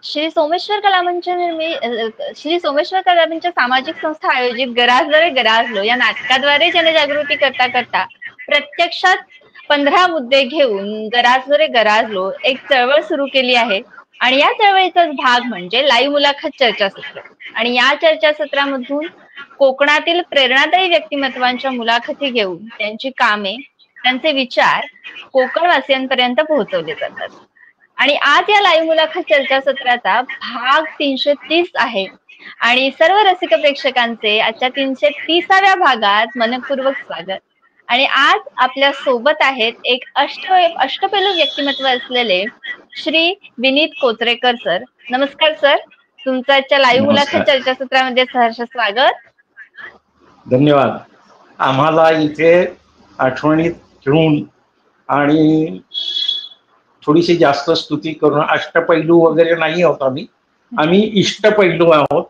श्री सोमेश्वर कलामंच श्री सोमेश्वर कलामंच सामाजिक संस्था आयोजित गराजलो गराजलो या नाटकाद्वारे जनजागृती करता करता प्रत्यक्षात 15 मुद्दे घेऊन गराजलो रे गराजलो एक चळवळ सुरू केली आहे. आणि या चळवळीचाच भाग म्हणजे लाईव्ह मुलाखत चर्चासत्र. आणि या चर्चासत्रामधून कोकणातील प्रेरणादायी व्यक्तिमत्वांच्या मुलाखती घेऊन त्यांची कामे, त्यांचे विचार कोकणवासियांपर्यंत पोहोचवले जातात. आणि आज या लाईव्ह मुलाखत चर्चासत्राचा भाग 330 आहे. आणि सर्व रसिक प्रेक्षकांचे आजच्या 330व्या भागात मनपूर्वक स्वागत. आणि आज आपल्या सोबत आहेत एक अष्टपैलू व्यक्तिमत्व असलेले श्री विनीत कोचरेकर सर. नमस्कार सर, तुमचं आजच्या लाईव्ह मुलाखत चर्चासत्रामध्ये सहर्ष स्वागत. धन्यवाद. आम्हाला इथे आठवणीत घेऊन आणि थोडीशी जास्त स्तुती करून अष्टपैलू वगैरे नाही आहोत आम्ही इष्टपैलू आहोत.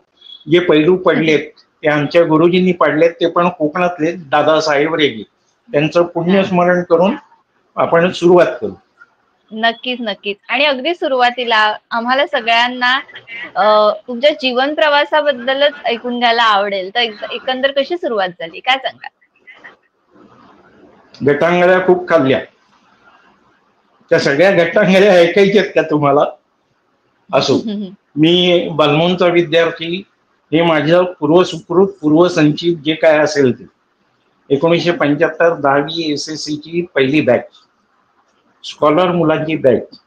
जे पैलू पडलेत ते आमच्या गुरुजींनी पडलेत, ते पण कोकणातले दादासाहेब रेगे. त्यांचं पुण्यस्मरण करून आपण सुरुवात करू. नक्कीच नक्कीच. आणि अगदी सुरुवातीला आम्हाला सगळ्यांना तुमच्या जीवन प्रवासाबद्दलच ऐकून घ्यायला आवडेल. तर एकंदर कशी सुरुवात झाली काय सांगा? गटांगळ्या खूप खाल्ल्या. त्या सगळ्या गटांगळ्या ऐकायच्यात का तुम्हाला? असो, मी बालमोनचा विद्यार्थी. हे माझं पूर्वसुकृत पूर्वसंचित जे काय असेल ते 1975 10वी SSC ची पहिली बॅच, स्कॉलर मुलांची बॅच.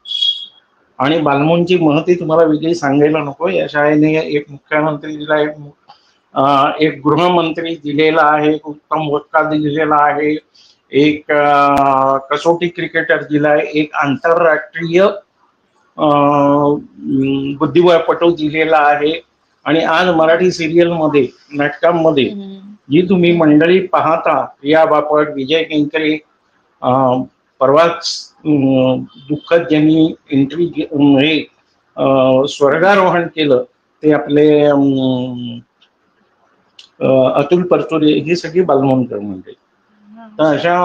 आणि बालमोनची महती तुम्हाला वेगळी सांगायला नको. या शाळेने एक मुख्यमंत्री दिला, एक गृहमंत्री दिलेला आहे, एक उत्तम वक्ता दिलेला आहे, एक कसोटी क्रिकेटर दिलाय, एक आंतरराष्ट्रीय बुद्धिबळपटू दिलेला आहे. आणि आज मराठी सिरियल मध्ये, नाटकांमध्ये जी तुम्ही मंडळी पाहता, प्रिया बापट, विजय केंकरे, परवाच दुःखद ज्यांनी एंट्री हे स्वर्गारोहण केलं ते आपले अतुल परचुरे, ही सगळी बालमोनकर मंडळी. तर अशा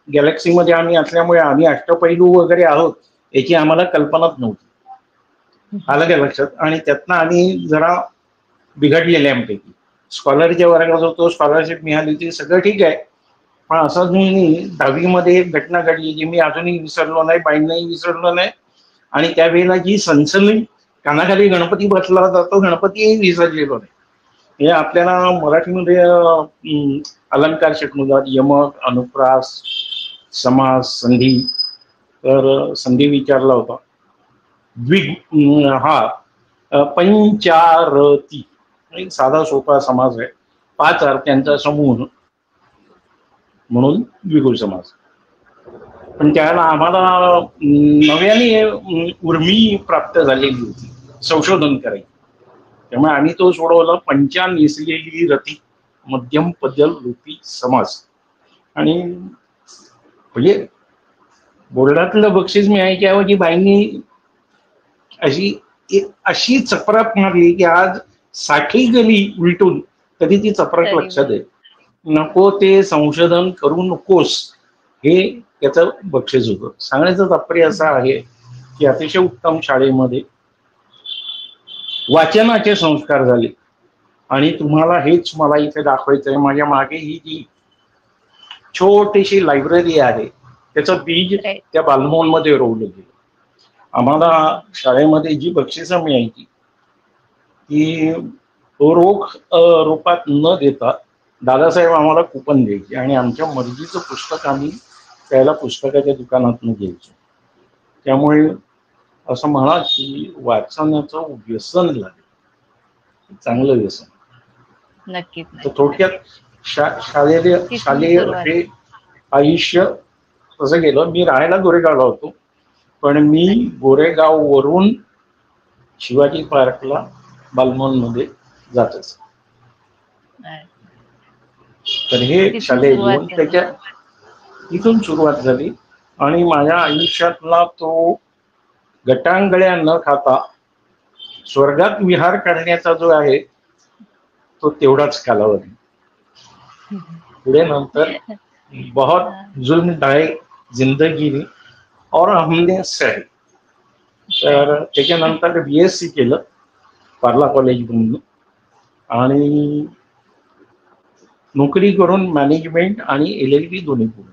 गॅलेक्सीमध्ये आम्ही असल्यामुळे आम्ही अष्टपैलू वगैरे आहोत याची आम्हाला कल्पनाच नव्हती. आलं का लक्षात? आणि त्यातनं आम्ही जरा बिघडलेल्यांपैकी. स्कॉलरच्या वर्गात होतो, स्कॉलरशिप मिळाली होती, सगळं ठीक आहे. पण असं मी 10वी एक घटना घडली जी मी अजूनही विसरलो नाही, बाईंनाही विसरलो नाही. आणि त्यावेळेला जी सनसनी, कानाखाली गणपती बसला जातो, गणपतीही विसरलेलो नाही. हे आपल्याला मराठीमध्ये अलंकार शिकवतात, यमक, अनुप्रास, समास, संधी. तर संधी विचारला होता. पंचारती एक साधा सोपा समास आहे, 5 अर्थांचा समूह म्हणून द्विगु समास. पण त्याला आम्हाला नव्याने उर्मी प्राप्त झालेली होती संशोधन करायची. त्यामुळे आम्ही तो सोडवला. पंचा नेसलेली रती, मध्यम पदल रूपी समास. आणि म्हणजे बोर्डातलं बक्षीस मिळायच्याऐवजी बाईंनी अशी चपराक मारली की आज 60 गेली उलटून तरी ती चपराक लक्षात आहे. नको ते संशोधन करू नकोस, हे त्याचं बक्षीस होतं. सांगण्याचं तात्पर्य असं आहे की अतिशय उत्तम शाळेमध्ये वाचनाचे संस्कार झाले. आणि तुम्हाला हेच मला इथे दाखवायचं आहे. माझ्या मागे ही जी छोटीशी लायब्ररी आहे त्याचं बीज त्या बालमोनमध्ये रोवलं गेलं. आम्हाला शाळेमध्ये जी बक्षिसं मिळायची ती रोख रूपात न देता दादासाहेब आम्हाला कुपन द्यायचे आणि आमच्या मर्जीचं पुस्तक आम्ही त्याला पुस्तकाच्या दुकानातून घ्यायचो. त्यामुळे असं म्हणा की वाचनाचं व्यसन लागेल, चांगलं व्यसन. नक्कीच. तर थोडक्यात शालेय हे आयुष्य कसं गेलं. मी राहायला गोरेगावला होतो, पण मी गोरेगाव वरून शिवाजी पार्कला बालमोन मध्ये जात असे. तर हे शालेय जीवन त्याच्या इथून सुरुवात झाली. आणि माझ्या आयुष्यातला तो गटांगळ्या न खाता स्वर्गात विहार करण्याचा जो आहे तो तेवढाच कालावधी. पुढे नंतर बहुत जुल्म ढाए जिंदगी और हमने सहे, तर त्याच्यानंतर BSc केलं पार्ला कॉलेजमधून आणि नोकरी करून मॅनेजमेंट आणि LLB दोन्ही पूर्ण.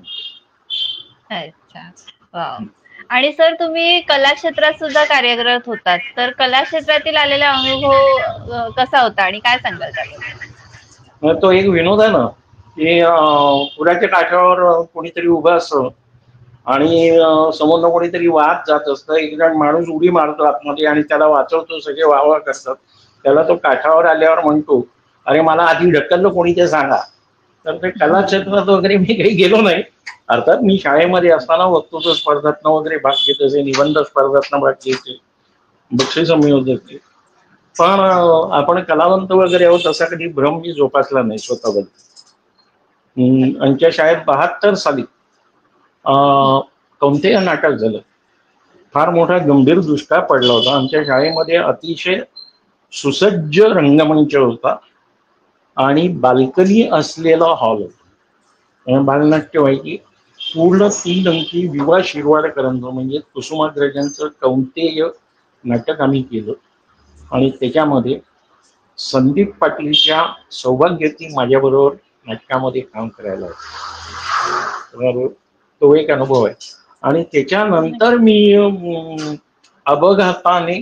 अच्छा, वाव. आणि सर तुम्ही कला क्षेत्रात सुद्धा कार्यरत होतात, तर कला क्षेत्रातील आलेला अनुभव कसा होता आणि काय सांगाल त्याबद्दल? तो एक विनोद आहे ना की पुराच्या काठावर कोणीतरी उभं असतं आणि समोरनं कोणीतरी वाहत जात असतं, एक जण माणूस उडी मारतो आतमध्ये आणि त्याला वाचवतो, सगळे वाहवा करतात. त्याला तो काठावर आल्यावर म्हणतो, अरे मला आधी ढकललं कोणी ते सांगा. तर ते कला क्षेत्रात वगैरे मी काही गेलो नाही. अर्थात मी शाळेमध्ये असताना वक्तृत्व स्पर्धातनं वगैरे भाग घेत असे, निबंध स्पर्धातनं भाग घ्यायचे, बक्षीस मिळवत. पण आपण कलावंत वगैरे आहोत असा कधी भ्रम मी जोपासला नाही स्वतःबद्दल. आमच्या शाळेत 72 साली कोणतेही नाटक झालं, फार मोठा गंभीर दुष्काळ पडला होता. आमच्या शाळेमध्ये अतिशय सुसज्ज रंगमंच होता आणि बाल्कनी असलेला हॉल होता. बालनाट्य व्हायची. पूर्ण 3 अंकी विवा शिरवाडकरांचं म्हणजे कुसुमाग्रजांचं कौंतेय नाटक आम्ही केलं आणि त्याच्यामध्ये संदीप पाटीलच्या सौभाग्यवती माझ्याबरोबर नाटकामध्ये काम करायला होतं. तो एक अनुभव आहे. आणि त्याच्यानंतर मी अपघाताने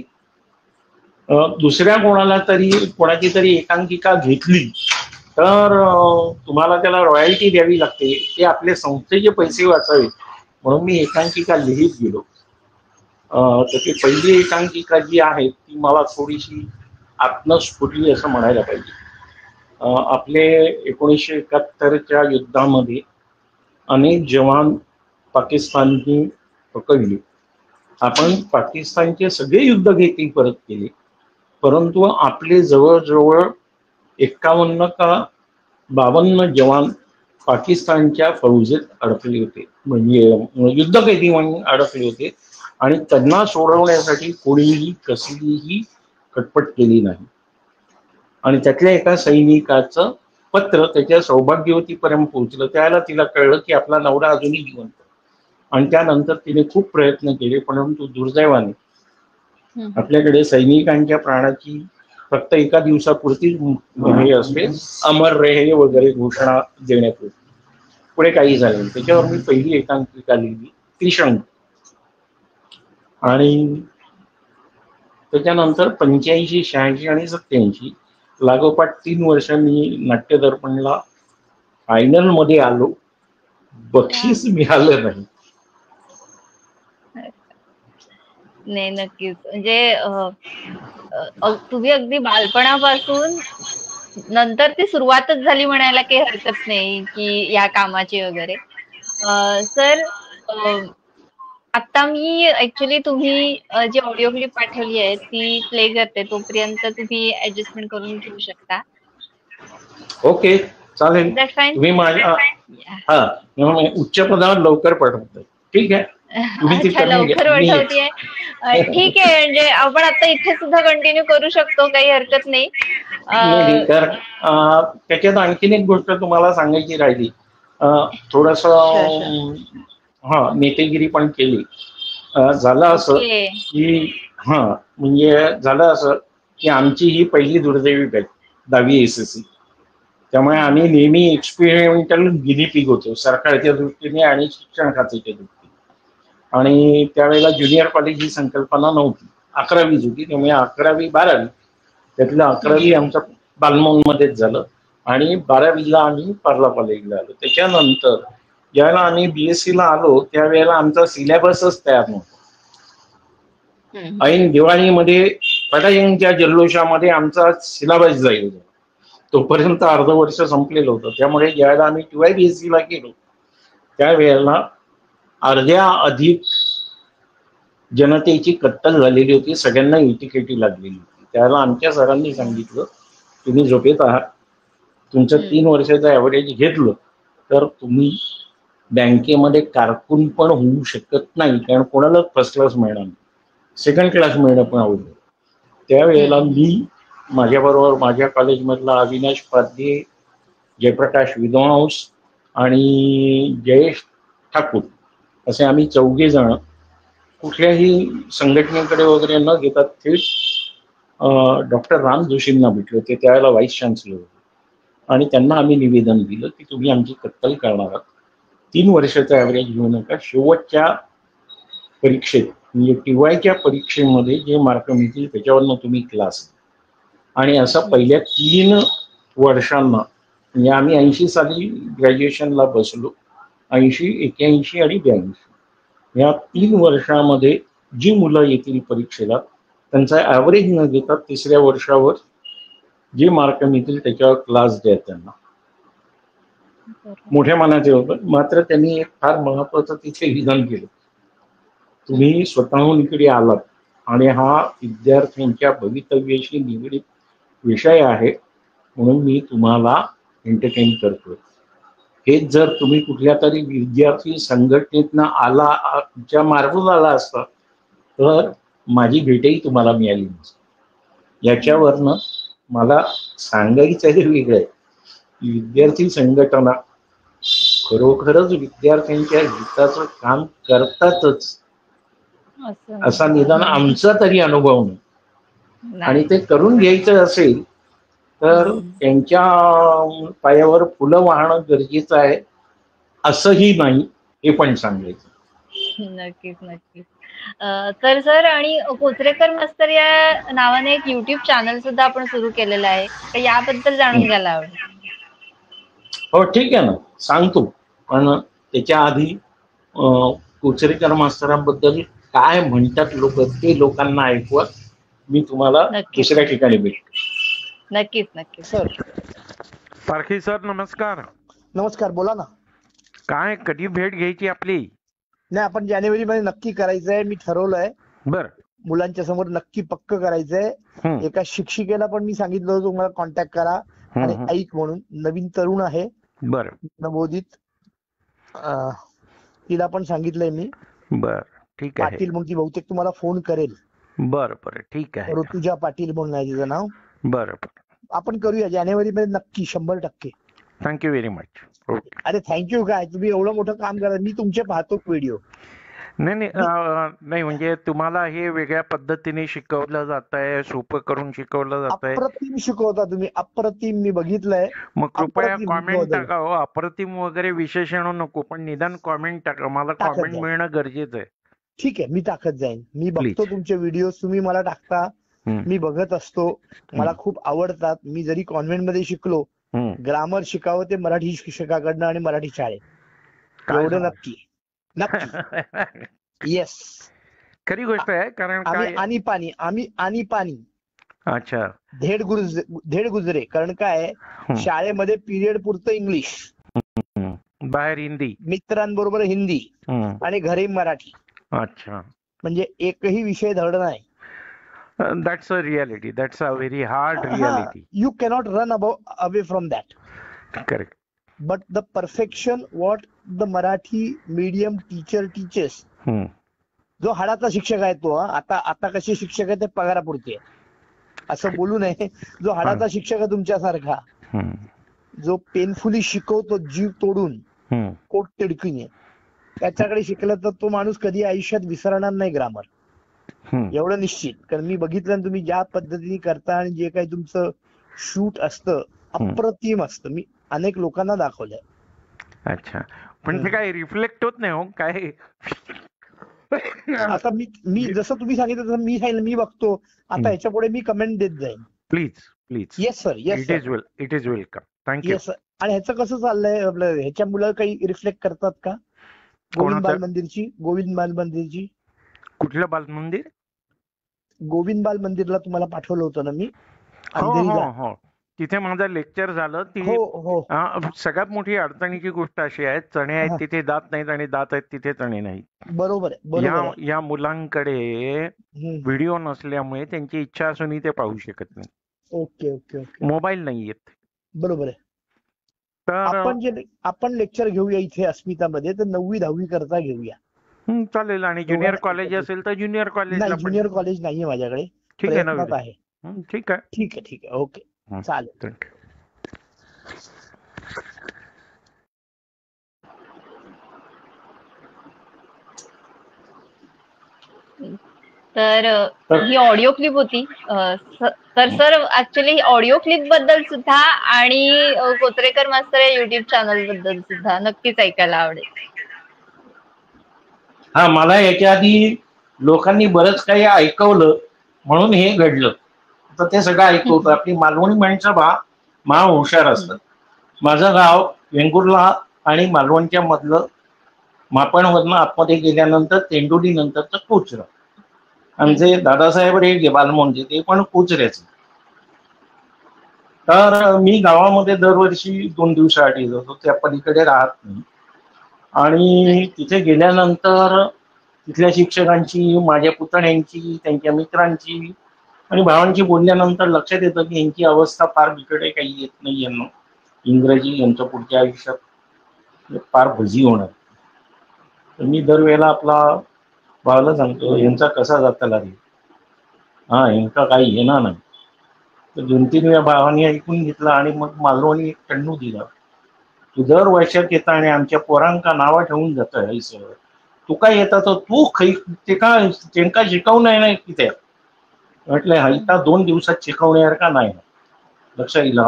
दुसऱ्या कोणाची तरी एकांकिका घेतली तर तुम्हाला त्याला रॉयल्टी द्यावी लागते, ते आपले संस्थेचे पैसे वाचावे म्हणून मी एकांकिका लिहित गेलो. त्याची पहिली एकांकिका जी आहे ती मला थोडीशी आत्मस्फुटली असं म्हणायला पाहिजे. आपले 1971च्या युद्धामध्ये अनेक जवान पाकिस्ताननी पकडले. आपण पाकिस्तानचे सगळे युद्ध घेती परत केले, परंतु आपले जवळजवळ 51 का 52 जवान पाकिस्तानच्या फौजेत अडकले होते, म्हणजे युद्धकैदी म्हणून अडकले होते आणि त्यांना सोडवण्यासाठी कोणीही कसलीही खटपट केली नाही. आणि त्यातल्या एका सैनिकाचं पत्र त्याच्या सौभाग्यवतीपर्यंत पोहोचलं. त्याला तिला कळलं की आपला नवरा अजूनही जिवंत, आणि त्यानंतर तिने खूप प्रयत्न केले, परंतु दुर्दैवाने आपल्याकडे सैनिकांच्या प्राणाची फक्त एका दिवसापुरतीच हे असते, अमर रहे वगैरे घोषणा देण्यात होती. पुढे काही झालं नाही. त्याच्यावर मी पहिली एकांकिका लिहिली त्रिशंक. आणि त्याच्यानंतर 85, 86 आणि 87 लागोपाठ 3 वर्ष मी नाट्य दर्पणला फायनल मध्ये आलो, बक्षीस मिळालं नाही. नाही, नक्कीच. म्हणजे तुम्ही अगदी बालपणापासून नंतर ती सुरुवातच झाली म्हणायला काही हरकत नाही की या कामाची वगैरे. सर, आता मी ऍक्च्युली तुम्ही जी ऑडिओ क्लिप पाठवली आहे ती प्ले करते, तोपर्यंत तुम्ही ऍडजस्टमेंट करून घेऊ शकता. ओके, चालेल. That's fine. तुम्ही माझ्या उच्च पदावर लवकर पाठवताय, ठीक आहे. अच्छा, लवकर पाठवतीये, ठीक आहे. म्हणजे आपण आता इथे सुद्धा कंटिन्यू करू शकतो, काही हरकत नाही. तर त्याच्यात आणखीन एक गोष्ट तुम्हाला सांगायची राहिली. थोडस नेतेगिरी पण केली. झालं असं की म्हणजे झालं असं की आमची ही पहिली दुर्दैवी बॅच 10वी SSC. त्यामुळे आम्ही नेहमी एक्सपेरिमेंटल गिनीपिग होतो सरकारच्या दृष्टीने आणि शिक्षण खात्याच्या दृष्टीने. आणि त्यावेळेला ज्युनियर कॉलेज ही संकल्पना नव्हती, 11वीच होती. त्यामुळे 11वी 12वी त्यातलं 11वी आमचं बालमोहनमध्येच झालं आणि 12वीला आम्ही पार्ला कॉलेजला आलो. त्याच्यानंतर ज्यावेळेला आम्ही BSc ला आलो त्यावेळेला आमचा सिलेबसच तयार नव्हता. ऐन दिवाळीमध्ये पटायंगच्या जल्लोषामध्ये आमचा सिलेबस जाईल, तोपर्यंत अर्ध वर्ष संपलेलं होतं. त्यामुळे ज्यावेळेला आम्ही TYBSc ला गेलो त्यावेळेला अर्ध्या अधिक जनतेची कत्तल झालेली होती, सगळ्यांना युटिकेटी लागलेली होती. त्यावेळेला आमच्या सरांनी सांगितलं, तुम्ही झोपेत आहात, तुमचं 3 वर्षाचं ॲव्हरेज घेतलं तर तुम्ही बँकेमध्ये कारकून पण होऊ शकत नाही, कारण कोणाला फर्स्ट क्लास मिळणार नाही, सेकंड क्लास मिळणं पण अवघड. त्यावेळेला मी माझ्याबरोबर माझ्या कॉलेजमधला अविनाश पाध्ये, जयप्रकाश विद्वांस आणि जयेश ठाकूर असे आम्ही 4 जण कुठल्याही संघटनेकडे वगैरे न घेता थेट डॉक्टर राम जोशींना भेटले होते, त्यावेळेला व्हाईस चान्सलर होते, आणि त्यांना आम्ही निवेदन दिलं की तुम्ही आमची कत्तल करणार आहात, 3 वर्षाचा ॲव्हरेज घेऊ नका, शेवटच्या परीक्षेत म्हणजे टीवायच्या परीक्षेमध्ये जे मार्क मिळतील त्याच्यावरनं तुम्ही क्लास. आणि असं पहिल्या 3 वर्षांना म्हणजे आम्ही 80 साली ग्रॅज्युएशनला बसलो, 80, 81 आणि 82 या 3 वर्षामध्ये जी मुलं येतील परीक्षेला त्यांचा ॲव्हरेज न घेता तिसऱ्या वर्षावर जे मार्क मिळतील त्याच्यावर क्लास द्या त्यांना. मोठ्या मनाचे होतं. मात्र त्यांनी एक फार महत्वाचं तिथे विधान केलं, तुम्ही स्वतःहून इकडे आलात आणि हा विद्यार्थ्यांच्या भवितव्याशी निगडीत विषय आहे म्हणून मी तुम्हाला एंटरटेन करतोय. हेच जर तुम्ही कुठल्या तरी विद्यार्थी संघटनेतनं आमच्या मार्फत आला असता तर माझी भेटही तुम्हाला मिळाली नसती. याच्यावरनं मला सांगायचं हे वेगळं आहे की विद्यार्थी संघटना खरोखरच विद्यार्थ्यांच्या हिताचं काम करतातच असा निदान आमचा तरी अनुभव नाही. आणि ते करून घ्यायचं असेल तर त्यांच्या पायावर फुलं वाहणं गरजेचं आहे असंही नाही, हे पण सांगायचं. नक्कीच नक्कीच. तर सर, आणि कोचरेकर मास्तर या नावाने एक युट्यूब चॅनल सुद्धा आपण सुरू केलेलं आहे, तर याबद्दल जाणून घ्यायला आवडेल. हो ठीक आहे ना, सांगतो. पण त्याच्या आधी कोचरेकर मास्तरांबद्दल काय म्हणतात लोक ते लोकांना ऐकवा. मी तुम्हाला दुसऱ्या ठिकाणी भेटतो. नक्कीच नक्कीच. सर पारखी सर नमस्कार. नमस्कार, बोला ना. काय कधी भेट घ्यायची आपली? नाही, आपण जानेवारी मध्ये नक्की करायचंय, मी ठरवलंय. बर. मुलांच्या समोर नक्की पक्क करायचंय. एका शिक्षिकेला पण मी सांगितलं होतं तुम्हाला कॉन्टॅक्ट करा आणि ऐक म्हणून, नवीन तरुण आहे. बर. नवोदित, तिला पण सांगितलंय मी. बर ठीक आहे. पाटील म्हणून ती बहुतेक तुम्हाला फोन करेल. बर बर ठीक आहे. ऋतुजा पाटील म्हणून आहे तिचं नाव. बर बर, आपण करूया जानेवारी मध्ये नक्की 100%. Thank you very much. ओके. अरे थँक्यू काय, तुम्ही एवढं मोठं काम करा, मी तुमचे पाहतो व्हिडिओ. नाही नाही म्हणजे तुम्हाला हे वेगळ्या पद्धतीने शिकवलं जात आहे, सोपं करून शिकवलं जात आहे. अप्रतिम शिकवता तुम्ही, अप्रतिम. मी बघितलंय. मग कृपया कॉमेंट टाका हो. अप्रतिम वगैरे विशेषण नको, पण निदान कॉमेंट टाका. मला कॉमेंट मिळणं गरजेचं आहे. ठीक आहे, मी टाकत जाईन. मी बघतो तुमचे व्हिडिओ, तुम्ही मला टाकता, मी बघत असतो. मला खूप आवडतात. मी जरी कॉन्व्हेंट मध्ये शिकलो, ग्रामर शिकावं ते मराठी शिक्षकाकडनं आणि मराठी शाळेत, एवढं नक्की नक्की. येस, खरी गोष्ट आहे. कारण आणि पाणी, आम्ही आणि पाणी. अच्छा. धेड गुजरे. कारण काय, शाळेमध्ये पिरियड पुरतं इंग्लिश, बाहेर हिंदी, मित्रांबरोबर हिंदी आणि घरी मराठी. अच्छा. म्हणजे एकही विषय धड नाही. That's a reality. That's a very hard reality. You cannot run away from that. Correct. But the perfection what the Marathi medium teacher teaches. जो हाडाचा शिक्षक आहे तो, आता कसे शिक्षक आहे ते पगारापुरते असं बोलू नये. जो हाडाचा शिक्षक आहे तुमच्यासारखा, जो पेनफुली शिकवतो जीव तोडून, पोट तिडकीने, त्याच्याकडे शिकलं तर तो माणूस कधी आयुष्यात विसरणार नाही ग्रामर, एवढं निश्चित. कारण मी बघितलं तुम्ही ज्या पद्धतीने करता आणि जे काही तुमचं शूट असतं अप्रतिम असतं. मी अनेक लोकांना दाखवलंय. अच्छा. पण ते काय रिफ्लेक्ट होत नाही हो काय? आता मी जसं तुम्ही सांगितलं तसं मी सांगितलं, मी बघतो. आता ह्याच्या पुढे मी कमेंट देत जाईन. Please. Yes sir, yes. It is welcome. Thank you. Yes sir. आणि ह्याचं कसं चाललंय आपलं, ह्याच्या मुलं काही रिफ्लेक्ट करतात का गोविंद बाल मंदिरची? कुठलं बाल मंदिर? गोविंद बाल मंदिरला तुम्हाला पाठवलं होतं ना मी. हो. तिथे माझं लेक्चर झालं. ती सगळ्यात मोठी अडचणीची गोष्ट अशी आहे, चणे आहेत तिथे दात नाहीत आणि दात आहेत तिथे चणे नाहीत. बरोबर आहे. या मुलांकडे व्हिडिओ नसल्यामुळे त्यांची इच्छा असूनही ते पाहू शकत नाही. ओके. मोबाईल नाही येत. बरोबर आहे. तर आपण लेक्चर घेऊया इथे अस्मितामध्ये, तर 9वी 10वी करता घेऊया. चालेल. आणि ज्युनियर कॉलेज असेल तर ज्युनियर कॉलेज. ज्युनियर कॉलेज नाहीये माझ्याकडे. ठीक आहे ना. ठीक आहे. ओके, चालेल. तर ही ऑडिओ क्लिप होती. तर सर ऍक्च्युली ऑडिओ क्लिप बद्दल सुद्धा आणि कोचरेकर मास्तर या युट्यूब चॅनल बद्दल सुद्धा नक्कीच ऐकायला आवडेल. हा, मला याच्या आधी लोकांनी बरंच काही ऐकवलं म्हणून हे घडलं. तर ते सगळं ऐकवतं. आपली मालवणी माणसं महा हुशार असतात. माझं गाव वेंगुर्ला आणि मालवणच्या मधलं मापणवरनं आतमध्ये गेल्यानंतर तेंडोली नंतरचं कोचरं. आमचे दादासाहेब रे बालमोहनचे ते पण कोचऱ्याचे. तर मी गावामध्ये दरवर्षी 2 दिवसासाठी जातो, त्या पलीकडे राहत नाही. आणि तिथे गेल्यानंतर तिथल्या शिक्षकांची, माझ्या पुतण्यांची, त्यांच्या मित्रांची आणि भावांची बोलल्यानंतर लक्षात येतं की यांची अवस्था फार बिकडे, काही येत नाही यांना इंग्रजी, यांचं पुढच्या आयुष्यात फार भजी होणार. तर मी दरवेळेला आपला भावाला सांगतो, यांचा कसा जाता लागेल, हा यांचा काही येणार नाही. तर 2-3 वेळा भावाने ऐकून घेतला आणि मग मालवणी एक टण्णू दिला. तू दर वर्षात येता आणि आमच्या पोरांका नावं ठेवून जात सर, तू काय येता तर तू ते काय त्यांना शिकवून आहे ना तिथे. म्हटलं हैता 2 दिवसात शिकवण्यावर का नाही. लक्षात येईल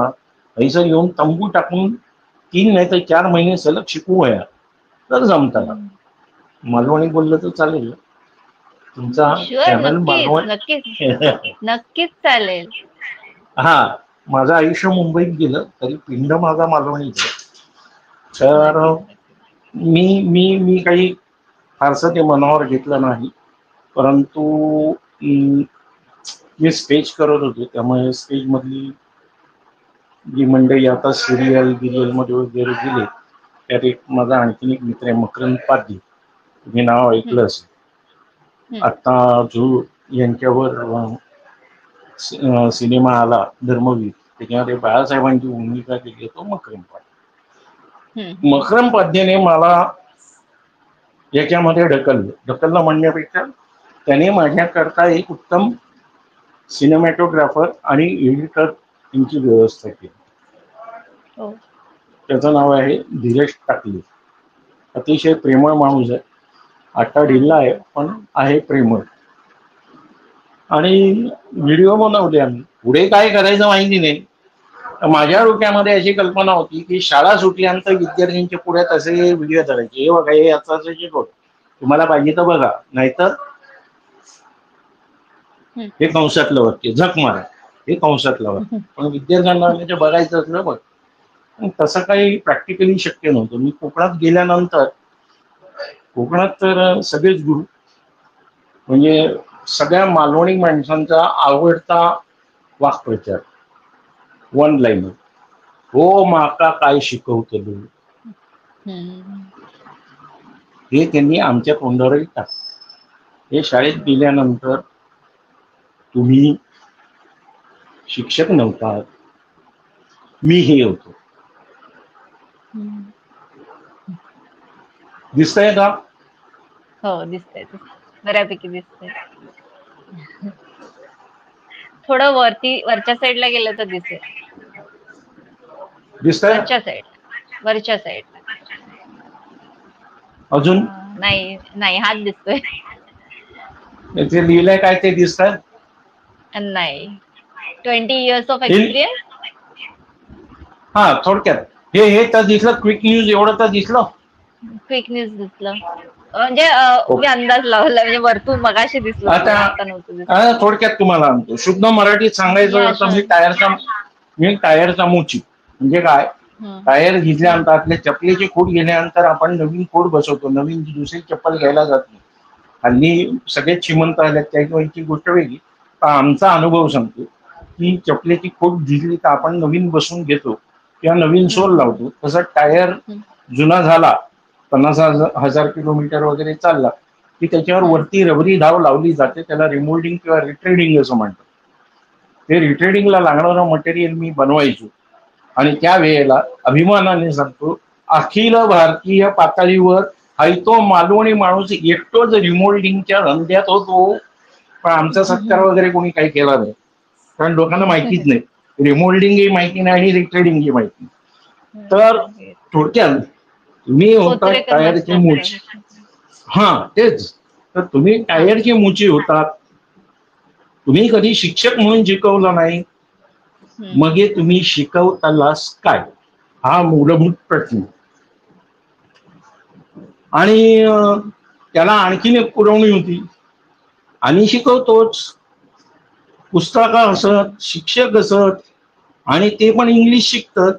हैसर येऊन तंबू टाकून 3 नाही तर 4 महिने सलग शिकवू या तर जमताना. मालवणी बोललं तर चालेल तुमचा चॅनल मालवणी? नक्कीच चालेल. हा, माझं आयुष्य मुंबईत गेलं तरी पिंड माझा मालवणीचा. तर मी मी मी काही फारसं ते मनावर घेतलं नाही. परंतु मी स्टेज करत होतो, त्यामुळे स्टेज मधली जी मंडळी आता सिरियल मध्ये वगैरे गेले, त्यात एक माझा आणखीन एक मित्र आहे मकरंद पाध्ये, तुम्ही नाव ऐकलं असेल. आता जो यांच्यावर सिनेमा आला धर्मवीर, त्याच्यामध्ये बाळासाहेबांची भूमिका केली तो मकरंद पाध्ये. मकरंद पाध्येने मला याच्यामध्ये ढकललं म्हणण्यापेक्षा त्याने माझ्याकरता एक उत्तम सिनेमॅटोग्राफर आणि एडिटर यांची व्यवस्था केली. त्याचं नाव आहे धीरज टाकले. अतिशय प्रेमळ माणूस आहे. आट्टा ढिल्ला आहे पण आहे प्रेमळ. आणि व्हिडिओ बनवले आम्ही. पुढे काय करायचं माहिती नाही. माझ्या डोक्यामध्ये अशी कल्पना होती की शाळा सुटल्यानंतर विद्यार्थ्यांच्या पुढे तसे व्हिडिओ करायचे, हे बघा हे याचा शिकवतो, तुम्हाला पाहिजे तर बघा, नाहीतर हे कंसातलं वाक्य झक मारा, हे कंसातलं वाक्य. पण विद्यार्थ्यांना बघायचं असलं बघ. तसं काही प्रॅक्टिकली शक्य नव्हतं. मी कोकणात गेल्यानंतर, कोकणात तर सगळेच गुरु, म्हणजे सगळ्या मालवणी माणसांचा आवडता वाक्प्रचार, 1 लाईनर, हो माका काय शिकवतलो, हे त्यांनी आमच्या तोंडावरही टाकलं. हे शाळेत गेल्यानंतर तुम्ही शिक्षक नव्हता, मी हे होतो. दिसतंय का? हो दिसतंय, बऱ्यापैकी दिसतंय. थोडं वरच्या साईडला गेलं तर दिसेल. दिसतंय वरच्या साईड अजून नाही हात दिसतोय. ते लिहिलंय काय ते दिसतंय? नाही. 20 years of experience. हा, थोडक्यात हे तर दिसलं. क्विक न्यूज एवढं तर दिसलं. क्विक न्यूज दिसलं म्हणजे मी अंदाज लावला, म्हणजे वरतून मगाशी दिसलं. आता थोडक्यात तुम्हाला सांगतो, शुद्ध मराठीत सांगायचं तर मी टायरचा मोची. म्हणजे काय, टायर घेतल्यानंतर आपल्या चपलीची खोड घेण्यानंतर आपण नवीन खोड बसवतो, नवीन दुसरी चप्पल घ्यायला जात नाही. हल्ली सगळेच श्रीमंत आल्यात, त्याची गोष्ट वेगळी. आमचा अनुभव सांगतो की चपलीची खोड घेतली तर आपण नवीन बसवून घेतो किंवा नवीन सोल लावतो. तसं टायर जुना झाला, 50,000 किलोमीटर वगैरे चालला की त्याच्यावर वरती रबरी धाव लावली जाते. त्याला रिमोल्डिंग किंवा रिट्रेडिंग असं म्हणतात. ते रिट्रेडिंगला लागणारं मटेरियल मी बनवायचो आणि त्यावेळेला अभिमानाने सांगतो, अखिल भारतीय पातळीवर हा तो मालवणी माणूस एकटोच रिमोल्डिंगच्या धंद्यात होतो. पण आमचा सत्कार वगैरे कोणी काही केला नाही, कारण लोकांना माहितीच नाही. रिमोल्डिंगही माहिती नाही आणि रिट्रेडिंगही माहिती नाही. तर थोडक्यात मी होता टायरचे मूच. हा तेच. तर तुम्ही टायरचे मुची होतात, तुम्ही कधी शिक्षक म्हणून शिकवलं नाही, मग हे तुम्ही शिकवतालास काय, हा मूलभूत प्रश्न. आणि त्याला आणखीन एक पुरवणी होती, आम्ही शिकवतोच, पुस्तक असत, शिक्षक असत, आणि ते पण इंग्लिश शिकतात,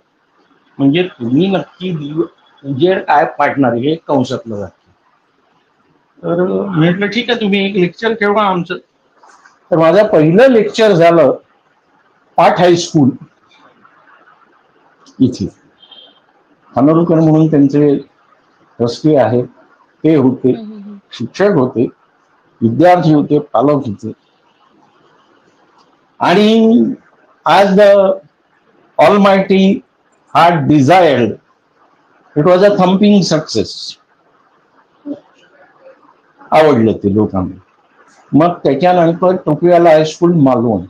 म्हणजे तुम्ही नक्की म्हणजे काय पाडणार हे कंसातलं जातं. तर म्हटलं ठीक आहे, तुम्ही एक लेक्चर ठेवा आमचं. तर माझं पहिलं लेक्चर झालं पाठ हायस्कूल इथे. खानोलकर म्हणून त्यांचे ट्रस्टी आहेत, ते होते, शिक्षक होते, विद्यार्थी होते, पालक होते. आणि as the Almighty had desired, it was a thumping success. आवडलं ते लोकांना. मग त्याच्यानंतर टोपियाला हायस्कूल मालवण,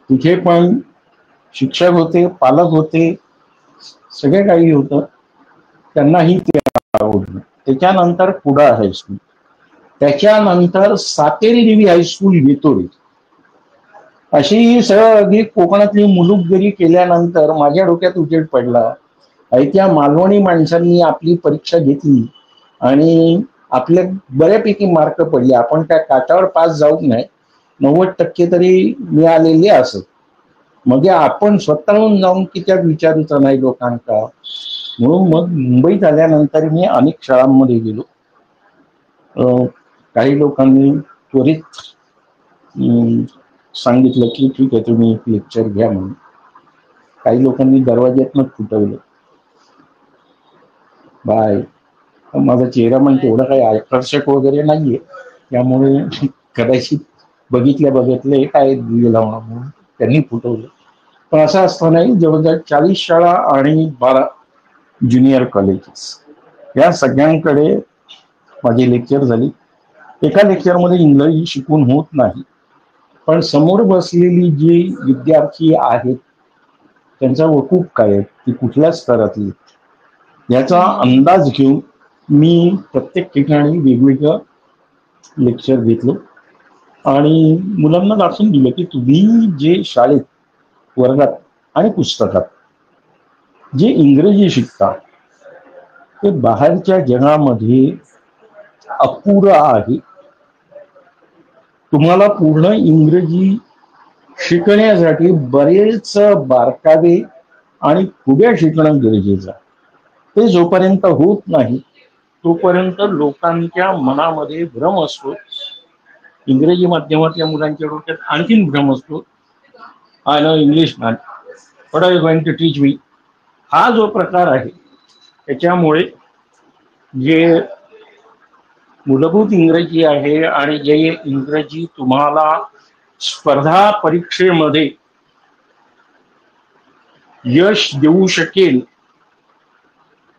तिथे पण शिक्षक होते, पालक होते, सगळे काही होतं, त्यांनाही ते आवडलं. त्याच्यानंतर कुडाळ हायस्कूल, त्याच्यानंतर सातेरी देवी हायस्कूल वेतोळी, अशी सगळी कोकणातली मुलुकगिरी केल्यानंतर माझ्या डोक्यात उजेड पडला. त्या मालवणी माणसांनी आपली परीक्षा घेतली आणि आपले बऱ्यापैकी मार्क पडले. आपण त्या काटावर पास जाऊ नाही, 90% तरी मिळालेले असत. मग आपण स्वतःहून जाऊन की त्या विचारूचा नाही लोकांका. म्हणून मग मुंबईत आल्यानंतर मी अनेक शाळांमध्ये गेलो. काही लोकांनी त्वरित सांगितलं की ठीक आहे, तुम्ही एक लेक्चर घ्या म्हणून. काही लोकांनी दरवाज्यातनं फुटवलं. बाय, माझा चेहरा म्हणजे एवढा काही आकर्षक वगैरे नाहीये, त्यामुळे कदाचित बघितले काय दिलं म्हणून त्यांनी फुटवलं. पण असं असतं नाही, जवळजवळ 40 शाळा आणि 12 ज्युनियर कॉलेजेस, या सगळ्यांकडे माझी लेक्चर झाली. एका लेक्चरमध्ये इंग्रजी शिकून होत नाही, पण समोर बसलेली जी विद्यार्थी आहेत त्यांचा वकूफ काय, ती कुठल्या स्तरातली, याचा अंदाज घेऊन मी प्रत्येक ठिकाणी वेगवेगळं लेक्चर घेतलं आणि मुलांना दाखवून दिलं की तुम्ही जे शाळेत, वर्गात आणि पुस्तकात जे इंग्रजी शिकता ते बाहेरच्या जगामध्ये अपुरं आहे. तुम्हाला पूर्ण इंग्रजी शिकण्यासाठी बरेच बारकावे आणि पुढे शिकणं गरजेचं आहे. ते जोपर्यंत होत नाही तोपर्यंत लोकांच्या मनामध्ये भ्रम असतो. इंग्रजी माध्यमातल्या मुलांच्या डोक्यात आणखीन भ्रम असतो, I know English man, what are you going to teach me, हा जो प्रकार आहे त्याच्यामुळे जे मूलभूत इंग्रजी आहे आणि जे इंग्रजी तुम्हाला स्पर्धा परीक्षेमध्ये यश देऊ शकेल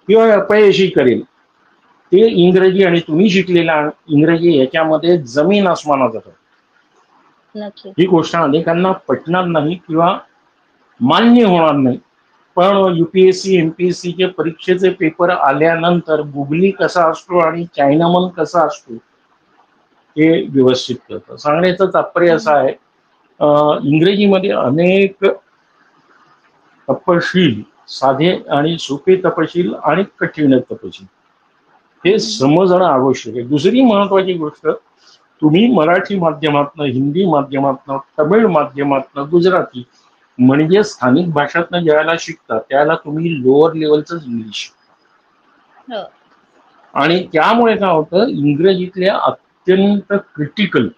किंवा अपयशी करेल, ते इंग्रजी आणि तुम्ही शिकलेला इंग्रजी याच्यामध्ये जमीन आसमानाचा फरक. ही गोष्ट अनेकांना पटणार नाही किंवा मान्य होणार नाही, पण UPSC MPSC चे परीक्षेचे पेपर आल्यानंतर गुगली कसा असतो आणि चायनामन कसा असतो हे व्यवस्थित करतं. सांगण्याचं तात्पर्य असं आहे, इंग्रजीमध्ये अनेक तपशील, साधे आणि सोपे तपशील आणि कठीण तपशील, हे समजणं आवश्यक आहे. दुसरी महत्वाची गोष्ट, तुम्ही मराठी माध्यमातनं, हिंदी माध्यमातनं, तमिळ माध्यमातनं, गुजराती म्हणजे स्थानिक भाषातनं ज्याला शिकता त्याला तुम्ही लोअर लेवलच इंग्लिश, आणि त्यामुळे काय होतं, इंग्रजीतल्या अत्यंत क्रिटिकल,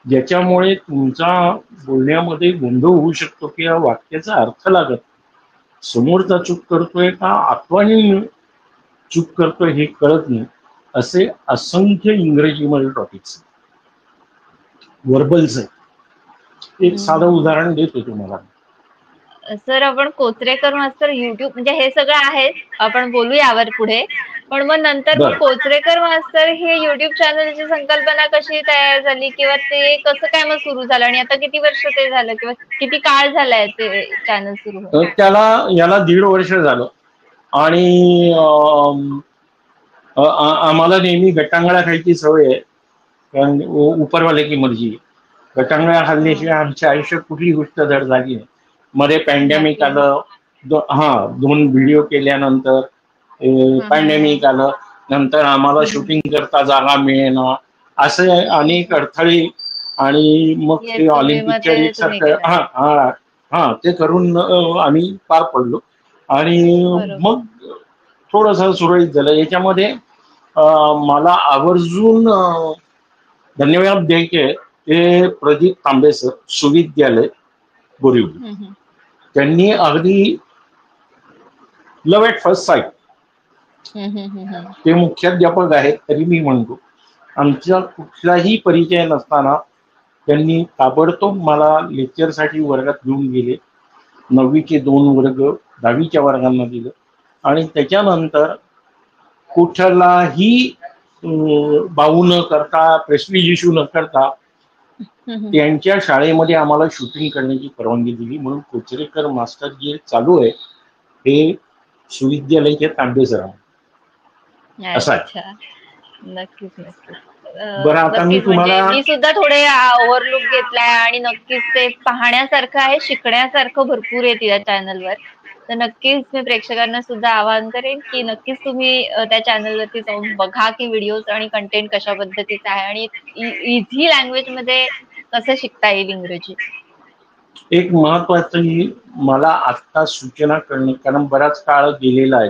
ज्याच्यामुळे तुमचा बोलण्यामध्ये गोंधळ होऊ शकतो किंवा वाक्याचा अर्थ लागत, समोरचा चूक करतोय का आत्वाने चूक करतोय हे कळत नाही, असे असंख्य इंग्रजीमध्ये टॉपिक्स, वर्बल्स आहेत. एक साधं उदाहरण देतो तुम्हाला. सर, आपण कोचरेकर मास्तर युट्यूब, म्हणजे हे सगळं आहे, आपण बोलू यावर पुढे, पण मग नंतर कोचरेकर मास्तर हे युट्यूब चॅनलची संकल्पना कशी तयार झाली किंवा ते कसं काय मग सुरू झालं आणि आता किती वर्ष ते झालं किंवा किती काळ झालाय ते चॅनल सुरू होऊन? याला 1.5 वर्ष झालं आणि आम्हाला नेहमी गटांगळा खायची सवय आहे. कारण उपरवाले की मर्जी. गटांगळ्या हल्ल्याशिवाय आमच्या आयुष्यात कुठली गोष्ट धड झाली नाही. मध्ये पॅन्डेमिक आलं, 2 व्हिडिओ केल्यानंतर पॅन्डेमिक आलं, नंतर आम्हाला शूटिंग करता जागा मिळेना, असे अनेक अडथळे, आणि मग ते ऑलिम्पिकच्या ते करून आम्ही पार पडलो. आणि मग थोडस सुरळीत झालं. याच्यामध्ये मला आवर्जून धन्यवाद द्यायचे ते प्रदीप तांबे सर, सुविद्यालय बोरिवली. त्यांनी अगदी लव ॲट फर्स्ट साईट, ते मुख्याध्यापक आहेत तरी मी म्हणतो, आमचा कुठलाही परिचय नसताना त्यांनी ताबडतोब मला लेक्चरसाठी वर्गात घेऊन गेले. 9वीचे 2 वर्ग 10वीच्या वर्गांना दिलं, आणि त्याच्यानंतर कुठलाही बाऊ न करता, प्रेस्टिज इश्यू न करता त्यांच्या शाळेमध्ये आम्हाला शूटिंग करण्याची परवानगी दिली. म्हणून कोचरेकर मास्टर जे चालू आहे हे सुविद्यालयाचे तांबे सर असं आहे. नक्कीच नक्कीच. बरं, आता मी तुम्हाला मी सुद्धा थोडे ओव्हरलुक घेतलाय, आणि नक्कीच ते पाहण्यासारखं आहे, शिकण्यासारखं भरपूर आहे त्या चॅनलवर. तर नक्कीच मी प्रेक्षकांना सुद्धा आवाहन करेन की नक्कीच तुम्ही त्या चॅनलवरती जाऊन बघा की व्हिडिओज आणि कंटेंट कशा पद्धतीचा आहे, आणि इझी लँग्वेज मध्ये कसं शिकता येईल इंग्रजी. एक महत्वाची मला आता सूचना करणे, कारण बराच काळ गेलेला आहे,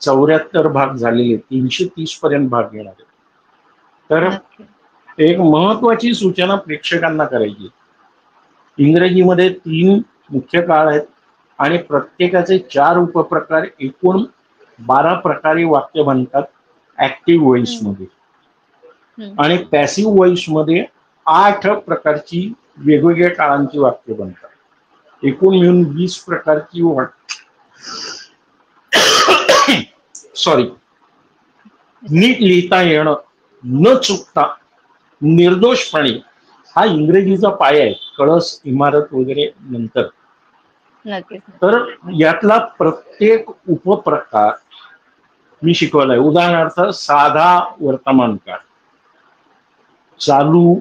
74 भाग झालेले, 330 पर्यंत भाग येणार आहे. तर एक महत्वाची सूचना प्रेक्षकांना करायची, इंग्रजीमध्ये 3 मुख्य काळ आहेत, आणि प्रत्येकाचे 4 उपप्रकार, एकूण 12 प्रकारे वाक्य बनतात ऍक्टिव्ह व्हॉइस मध्ये, आणि पॅसिव्ह व्हॉइस मध्ये 8 प्रकारची वेगवेगळ्या काळांची वाक्य बनतात. एकूण मिळून 20 प्रकारची नीट लिहिता येणं, न चुकता, निर्दोषपणे, हा इंग्रजीचा पाया आहे, कळस, इमारत वगैरे नंतर. तर यातला प्रत्येक उपप्रकार मी शिकवलाय. उदाहरणार्थ साधा वर्तमान काळ, चालू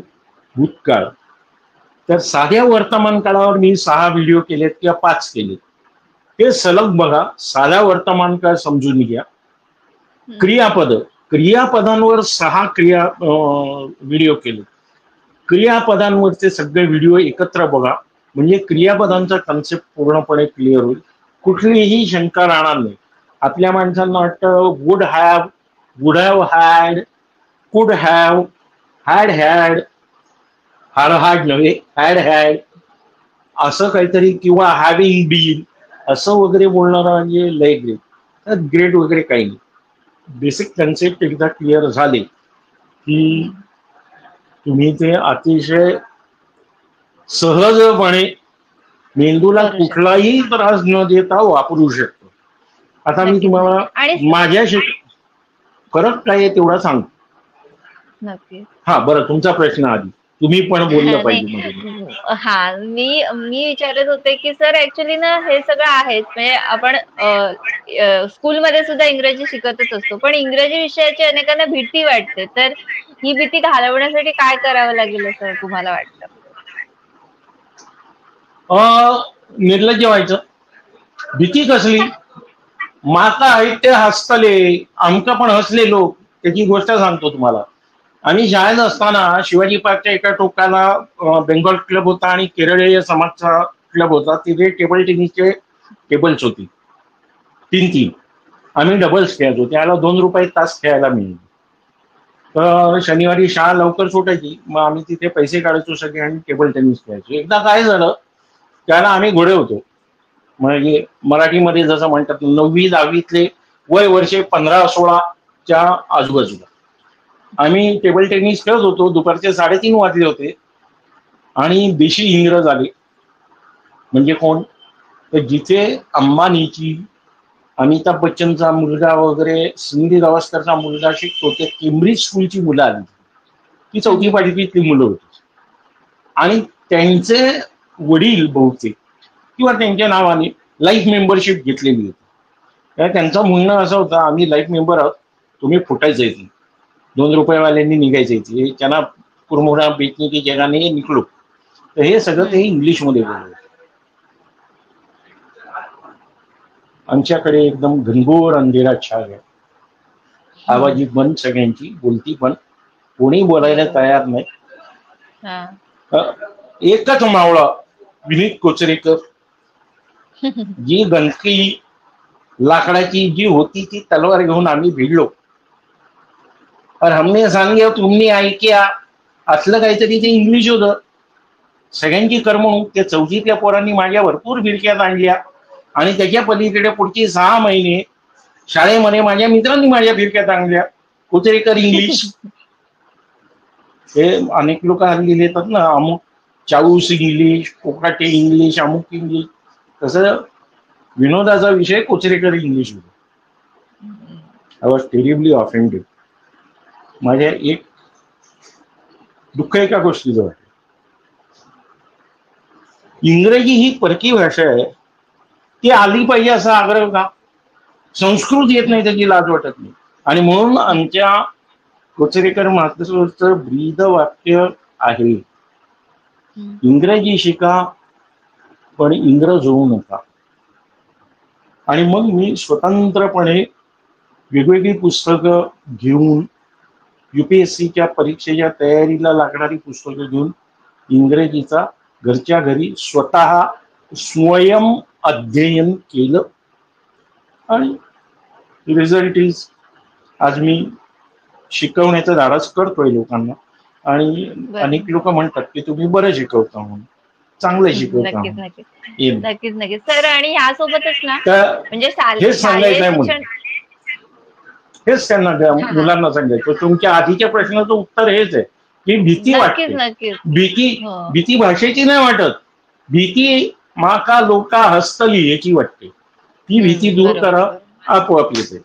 भूतकाळ. तर साध्या वर्तमान काळावर मी 6 व्हिडिओ केलेत किंवा 5 केलेत, ते सलग बघा. साधा वर्तमान काळ समजून घ्या. क्रियापद, क्रियापदांवर 6 व्हिडिओ केले. क्रियापदांवरचे सगळे व्हिडिओ एकत्र बघा, म्हणजे क्रियापदांचा कन्सेप्ट पूर्णपणे क्लिअर होईल, कुठलीही शंका राहणार नाही. आपल्या माणसांना वाटतं would have, would have had, कुड हॅव, हॅड हॅड, हाड नव्हे, हॅड हॅड असं काहीतरी, किंवा हॅविंग बीन असं वगैरे बोलणारा म्हणजे लय ग्रेट. ग्रेट वगैरे काही नाही. बेसिक कन्सेप्ट एकदा क्लिअर झाले की तुम्ही ते अतिशय सहजपणे मेंदूला कुठलाही त्रास न देता वापरू शकतो. आता मी तुम्हाला माझ्या फरक काय आहे तेवढा सांगतो. हा, बरं, तुमचा प्रश्न आधी तुम्ही पण बोललं पाहिजे. हा, मी विचारत होते की सर ऍक्च्युली ना हे सगळं आहेच, म्हणजे आपण स्कूलमध्ये सुद्धा इंग्रजी शिकतच असतो, पण इंग्रजी विषयाची अनेकांना भीती वाटते. तर ही भीती घालवण्यासाठी काय करावं लागेल असं तुम्हाला वाटतं? निर्लज्ज व्हायचं. भीती कसली? माका ते हसतले, आमका पण हसले लोक. त्याची गोष्ट सांगतो तुम्हाला. आम्ही शाळेत असताना शिवाजी पार्कच्या एका टोकाला बेंगॉल क्लब होता आणि केरळीय समाजचा क्लब होता. तिथे टेबल टेनिसचे टेबल्स होती, 3 आम्ही डबल्स खेळायचो. त्याला 2 रुपये तास खेळायला मिळाले. तर शनिवारी शाळा लवकर सुटायची, मग आम्ही तिथे पैसे काढायचो सगळे आणि टेबल टेनिस खेळायचो. एकदा काय झालं, त्याला आम्ही घोडे होतो, म्हणजे मराठीमध्ये जसं म्हणतात 9वी 10वीतले वय वर्षे 15-16च्या आजूबाजूला आम्ही टेबल टेनिस खेळत होतो. दुपारचे 3:30 वाजले होते आणि देशी इंग्रज आले. म्हणजे कोण? तर जिथे अंबानीची, अमिताभ बच्चनचा मुलगा वगैरे, सुनील गावस्करचा मुलगा शिकतो, ते केम्ब्रिज स्कूलची मुलं आली. ती 4थी 5वीतली मुलं होती, आणि त्यांचे वडील बहुतेक किंवा त्यांच्या नावाने लाईफ मेंबरशिप घेतलेली होती. त्यांचं म्हणणं असं होतं, आम्ही लाईफ मेंबर आहोत, तुम्ही फुटायचं, 2 रुपयेवाल्यांनी निघायचं. त्यांना कुरमुरा बेचने की जगह नहीं निकलो, तर हे सगळं ते इंग्लिशमध्ये बोलवलं. आमच्याकडे एकदम घनघोर अंधेरा छा गया, आवाजी बंद, सगळ्यांची बोलती पण, कोणी बोलायला तयार नाही. एकच मावळा विनीत कोचरेकर, जी गणकी लाकडाची जी होती ती तलवार घेऊन आम्ही भिडलो. और हमने सांगितलं तुम्ही ऐक्या, असलं काहीतरी ते इंग्लिश होतं. सगळ्यांची करमणूक. त्या चौथीतल्या पोरांनी माझ्या भरपूर फिरक्यात आणल्या आणि त्याच्या पलीकडे पुढची 6 महिने शाळेमध्ये माझ्या मित्रांनी माझ्या फिरक्यात आणल्या. कोचरेकर इंग्लिश. हे अनेक लोक हल्ली लिहितात ना, अमुक चाऊस इंग्लिश, कोकाटे इंग्लिश, अमुक इंग्लिश. तसं विनोदाचा विषय कोचरेकर इंग्लिश होता. I was terribly offended. माझ्या एक दुःख एका गोष्टीचं वाटतं, इंग्रजी ही परकी भाषा आहे, ती आली पाहिजे असा आग्रह का? संस्कृत येत नाही त्याची लाज वाटत नाही. आणि म्हणून आमच्या कोचरेकर मातृचं ब्रीद वाक्य आहे, इंग्रजी शिका पण इंग्रज होऊ नका. आणि मग मी स्वतंत्रपणे वेगवेगळी पुस्तकं घेऊन, UPSCच्या परीक्षेच्या तयारीला लागणारी पुस्तकं घेऊन इंग्रजीचा घरच्या घरी स्वतः स्वयं अध्ययन केलं. आणि रिझल्ट इज, आज मी शिकवण्याचं धाडस करतोय लोकांना. आणि अनेक लोक म्हणतात की तुम्ही बरं शिकवता म्हणून, चांगलं शिकवता. नक्कीच नक्कीच सर. आणि ह्यासोबतच ना, म्हणजे हेच सांगायचं, हेच त्यांना मुलांना सांगायचं. तुमच्या आधीच्या प्रश्नाचं उत्तर हेच आहे की भीती वाटते. भीती भाषेची नाही वाटत, भीती मा का लोका हस्तली याची वाटते. ती भीती दूर करा, आपोआप येते.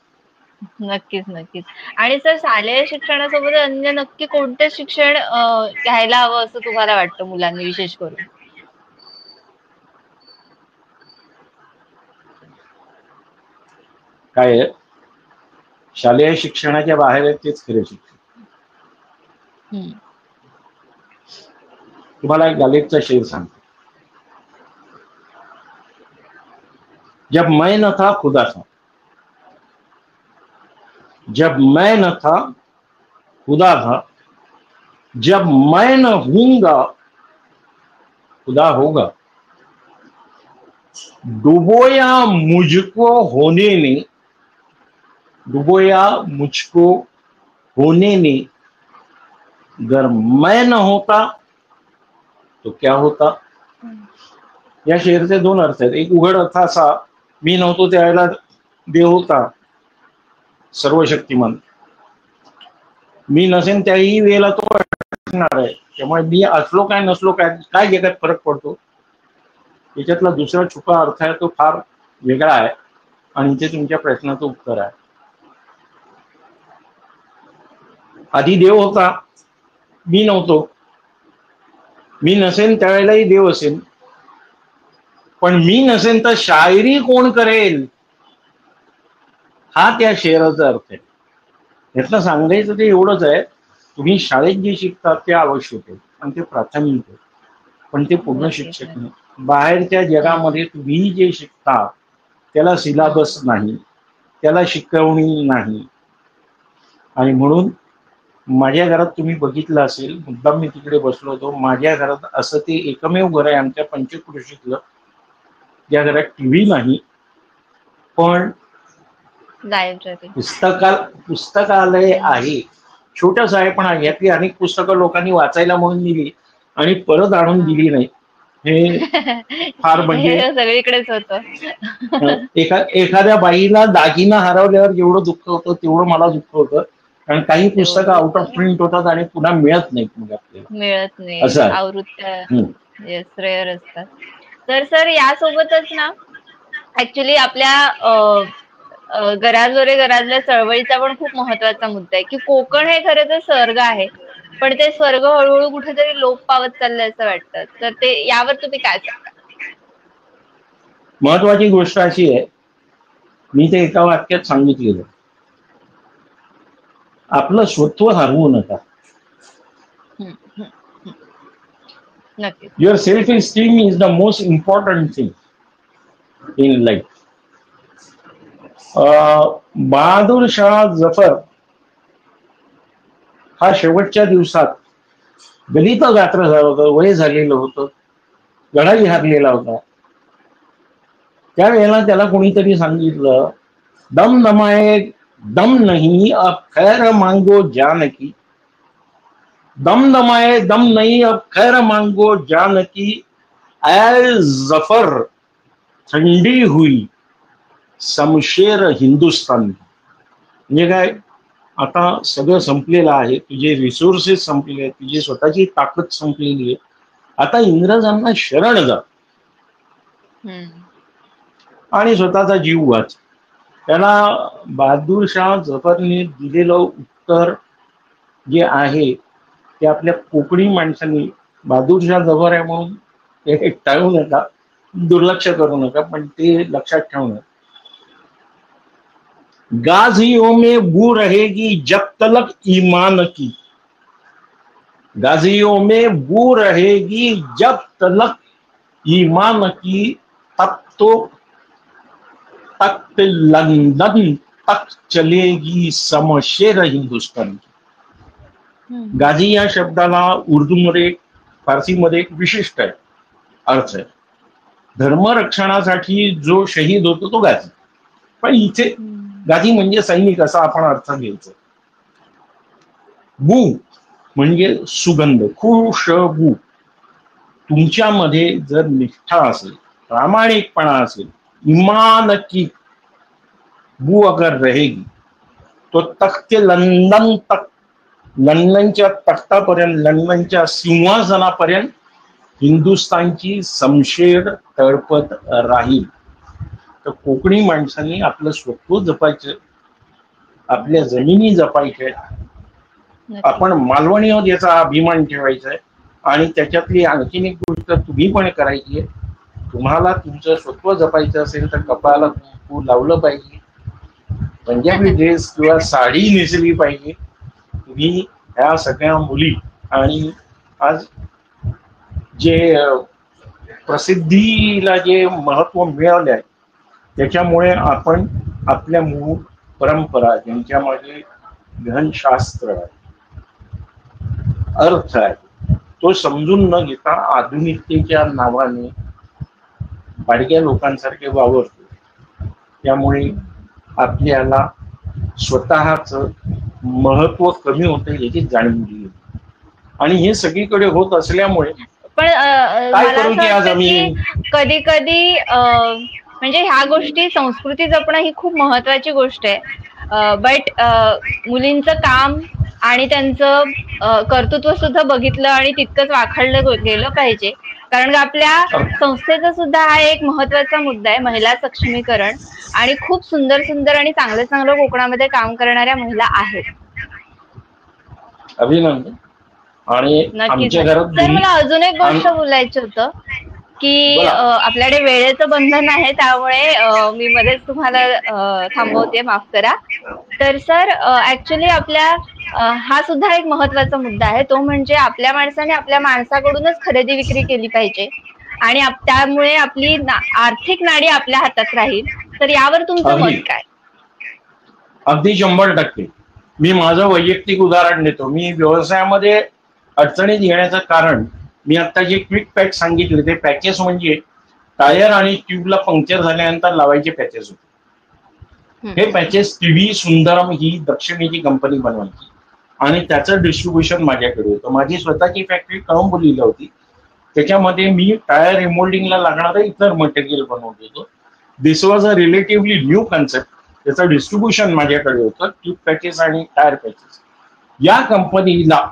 नक्कीच नक्कीच. आणि सर, शालेय शिक्षणासोबत अन्य नक्की कोणतं शिक्षण घ्यायला हवं असं तुम्हाला वाटतं मुलांनी विशेष करून? काय शालेय शिक्षणाच्या बाहेर आहे तेच खरे शिक्षण. तुम्हाला एक गालिबचा शेर सांगतो. जब मैं न था खुदा था, जब मैं न था खुदा था, जब मैं न हूंगा खुदा होगा. डुबोया मुझको होने ने, डुबोया मुझको होने ने, अगर मैं न होता तो क्या होता. या शेरचे 2 अर्थ आहेत. एक उघड अर्थ असा, मी नव्हतो त्यावेळेला देव होता सर्वशक्तिमान, मी नसेन त्याही वेळेला तो असणार आहे. त्यामुळे मी असलो काय नसलो काय, काय जगात फरक पडतो. त्याच्यातला दुसरा छुपा अर्थ आहे, तो फार वेगळा आहे. आणि ते तुमच्या प्रश्नाचं उत्तर आहे. आधी देव होता, मी नव्हतो. मी नसेन त्यावेळेलाही देव असेल. पण मी नसेन तर शायरी कोण करेल, हा त्या शेराचा अर्थ आहे. यातलं सांगायचं ते एवढंच आहे, तुम्ही शाळेत जे शिकता ते आवश्यक आहे आणि ते प्राथमिक आहे, पण ते पूर्ण शिक्षक नाही. बाहेरच्या जगामध्ये तुम्ही जे शिकता त्याला सिलेबस नाही, त्याला शिकवणी नाही. आणि म्हणून माझ्या घरात तुम्ही बघितलं असेल, मुद्दाम मी तिकडे बसलो होतो, माझ्या घरात असं ते एकमेव घर आहे आमच्या पंचक्रोशीतलं ज्या घरात टीव्ही नाही, पण पुस्तकालय आहे. छोटंच आहे, पण यातली अनेक पुस्तकं लोकांनी वाचायला म्हणून दिली आणि परत आणून दिली नाही. हे फार म्हणजे सगळीकडेच होतं. एखाद्या बाईला दागिना हरवल्यावर जेवढं दुःख होतं तेवढं मला दुःख होतं. कारण काही पुस्तकं आउट ऑफ प्रिंट होतात आणि पुन्हा मिळत नाहीत. मग आपल्याला मिळत नाही, आवृत्त्या रेअर असतात. तर सर, यासोबतच ना ऍक्च्युली आपल्या घराजवळच्या चळवळीचा पण खूप महत्वाचा मुद्दा आहे की कोकण हे खरं तर स्वर्ग आहे, पण ते स्वर्ग हळूहळू कुठेतरी लोप पावत चाललंय असं वाटतं. तर ते यावर तुम्ही काय सांगा? महत्वाची गोष्ट अशी आहे, मी ते एका वाक्यात सांगितलेलं, आपलं स्वत्व हरवू नका. नक्की. Your self esteem is the most important thing in life. Bahadur Shah Zafar हा शेवटच्या दिवसात दलित गात्र झालं होतं, वय झालेलं होतं, लढाई हारलेला होता. त्यावेळेला त्याला कोणीतरी सांगितलं, दम दमाए दम नहीं अब खैर मांगो जान की, दम दमाए दम नहीं अब खैर मांगो जान की, ऐ जफर ठंडी हुई शमशेर हिंदुस्तान. म्हणजे काय, आता सगळं संपलेलं आहे, तुझे रिसोर्सेस संपलेले आहेत, तुझी स्वतःची ताकद संपलेली आहे, आता इंग्रजांना शरण जा आणि स्वतःचा जीव वाच. त्याला बहादूर शाह जफरने दिलेलं उत्तर जे आहे ते आपल्या कोकणी माणसांनी, बहादूर शाह जफर आहे म्हणून ते टाळू नका, दुर्लक्ष करू नका, पण ते लक्षात ठेवणं. गाजियों में बू रहेगी जब तलक ईमान की, गाजियों में बू रहेगी जब तलक ईमान की, तब तो तख्त लंदन तक चलेगी शमशेर हिंदुस्तान की. गाजी या शब्दाला उर्दूमध्ये, फारसीमध्ये एक विशिष्ट अर्थ आहे. धर्मरक्षणासाठी जो शहीद होतो तो गाजी. पण इथे गाजी म्हणजे सैनिक असा आपण अर्थ घ्यायचा. बू म्हणजे सुगंध, खुशबू. तुमच्यामध्ये जर निष्ठा असेल, प्रामाणिकपणा असेल, ईमान की बू अगर रहेगी तो तख्त लंदन तक, लंडनच्या तख्तापर्यंत, लंडनच्या सिंहासनापर्यंत हिंदुस्थानची शमशेर तळपत राहील. तर कोकणी माणसांनी आपलं स्वत्व जपायचं, आपल्या जमिनी जपायच्या, आपण मालवणी आहोत याचा अभिमान ठेवायचा आहे. आणि त्याच्यातली आणखीन एक गोष्ट तुम्ही पण करायची आहे. तुम्हाला तुमचं स्वत्व जपायचं असेल तर कपाळाला कुंकू लावलं पाहिजे, पंजाबी ड्रेस किंवा साडी नेसली पाहिजे. तुम्ही ह्या सगळ्या मुली, आणि आज जे प्रसिद्धीला जे महत्व मिळाले आहे त्याच्यामुळे आपण आपल्या मूळ परंपरा, ज्यांच्यामध्ये घनशास्त्र आहे, अर्थ आहे, तो समजून न घेता आधुनिकतेच्या नावाने बाडक्या लोकांसारखे वावरतो. त्यामुळे आपल्याला स्वतःच महत्व कमी होतं याची जाणीव दिली. आणि हे सगळीकडे होत असल्यामुळे पण काय करू की आज आम्ही कधी कधी म्हणजे ह्या गोष्टी, संस्कृती जपणं ही खूप महत्वाची गोष्ट आहे. बट मुलींचं काम आणि त्यांचं कर्तृत्व सुद्धा बघितलं आणि तितकंच वाखाणलं गेलं पाहिजे. कारण का आपल्या संस्थेचा सुद्धा हा एक महत्वाचा मुद्दा आहे, महिला सक्षमीकरण. आणि खूप सुंदर सुंदर आणि चांगलं चांगलं कोकणामध्ये काम करणाऱ्या महिला आहेत. अभिनंदन. आणि आमच्या घरात तर मला अजून एक गोष्ट बोलायचं होतं की आपल्याकडे वेळेचं बंधन आहे, त्यामुळे मी मध्येच तुम्हाला थांबवते, माफ करा. तर सर, ऍक्च्युली आपल्या हा सुद्धा एक महत्वाचा मुद्दा आहे, तो म्हणजे आपल्या माणसाने आपल्या माणसाकडूनच खरेदी विक्री केली पाहिजे आणि त्यामुळे आपली आर्थिक नाडी आपल्या हातात राहील. तर यावर तुमचं मत काय? अगदी 100%. मी माझं वैयक्तिक उदाहरण देतो. मी व्यवसायामध्ये अडचणीत येण्याचं कारण, मी आता जे क्विक पॅच सांगितले ते पॅचेस म्हणजे टायर आणि ट्यूबला पंक्चर झाल्यानंतर लावायचे पॅचेस होते. हे पॅचेस टीव्ही सुंदरम ही दक्षिणेची कंपनी बनवायची आणि त्याचं डिस्ट्रीब्युशन माझ्याकडे होतं. माझी स्वतःची फॅक्टरी कळंबोलीला होती. त्याच्यामध्ये मी टायर रिमोल्डिंगला लागणारं इतर मटेरियल बनवत होतो. This was a relatively new concept. त्याचं डिस्ट्रीब्युशन माझ्याकडे होतं, ट्यूब पॅचेस आणि टायर पॅचेस. या कंपनीला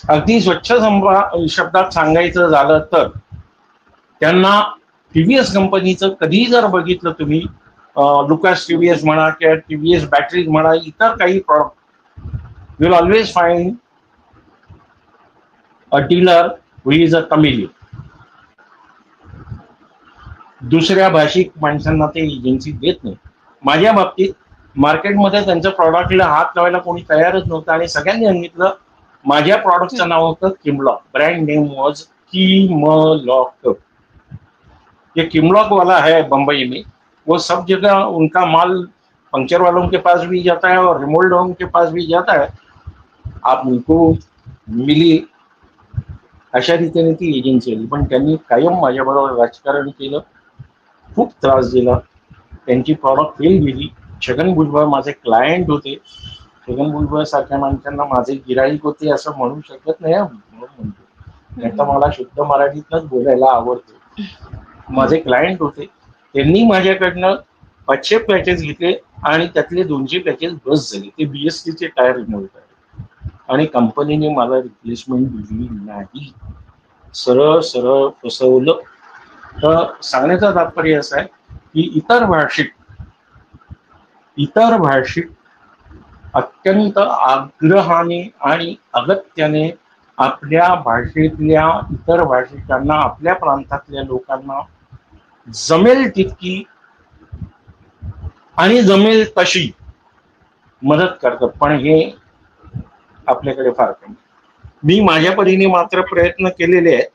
अगदी स्वच्छ शब्दात सांगायचं झालं तर त्यांना टीव्हीएस कंपनीचं कधीही जर बघितलं तुम्ही, लुकास टीव्हीएस म्हणा किंवा टीव्हीएस बॅटरीज म्हणा, इतर काही product, you will always find a dealer who is a Tamilian. दुसऱ्या भाषिक माणसांना ते एजन्सी देत नाही. माझ्या बाबतीत मार्केटमध्ये त्यांच्या प्रॉडक्टला हात लावायला कोणी तयारच नव्हतं आणि सगळ्यांनी सांगितलं माझ्या प्रॉडक्टचं नाव होतं Kimlock. Brand name was Kimlock. ये किमलॉक वाला है बंबई में, वो सब जगह उनका माल पंक्चर वालों के पास भी जाता है और रिमोल्ड वालों के पास भी जाता है. आप उनको मिली अशा रीतीने ती एजन्सी आली. पण त्यांनी कायम माझ्याबरोबर राजकारण केलं, खूप त्रास दिला. त्यांची प्रॉडक्ट फेल गेली. छगन भुजबळ माझे क्लायंट होते. छगन भुजबळ सारख्या माणसांना माझे गिराईक होते असं म्हणू शकत नाही, म्हणून म्हणतो. नाही तर मला शुद्ध मराठीतच बोलायला आवडते. माझे क्लायंट होते. त्यांनी माझ्याकडनं 500 पॅचेस घेतले आणि त्यातले 200 पॅचेस बस झाले. ते BSTचे टायर रिमूव्ह झाले आणि कंपनीने मला रिप्लेसमेंट दिली नाही. सरळ सरळ फसवलं. तर सांगण्याचं तात्पर्य असं आहे की इतर भाषिक अत्यंत आग्रहाने आणि अगत्याने आपल्या भाषेतल्या इतर भाषिकांना, आपल्या प्रांतातल्या लोकांना जमेल तितकी आणि जमेल तशी मदत करतात. पण हे आपल्याकडे फार कमी. मी माझ्या परीने मात्र प्रयत्न केलेले आहेत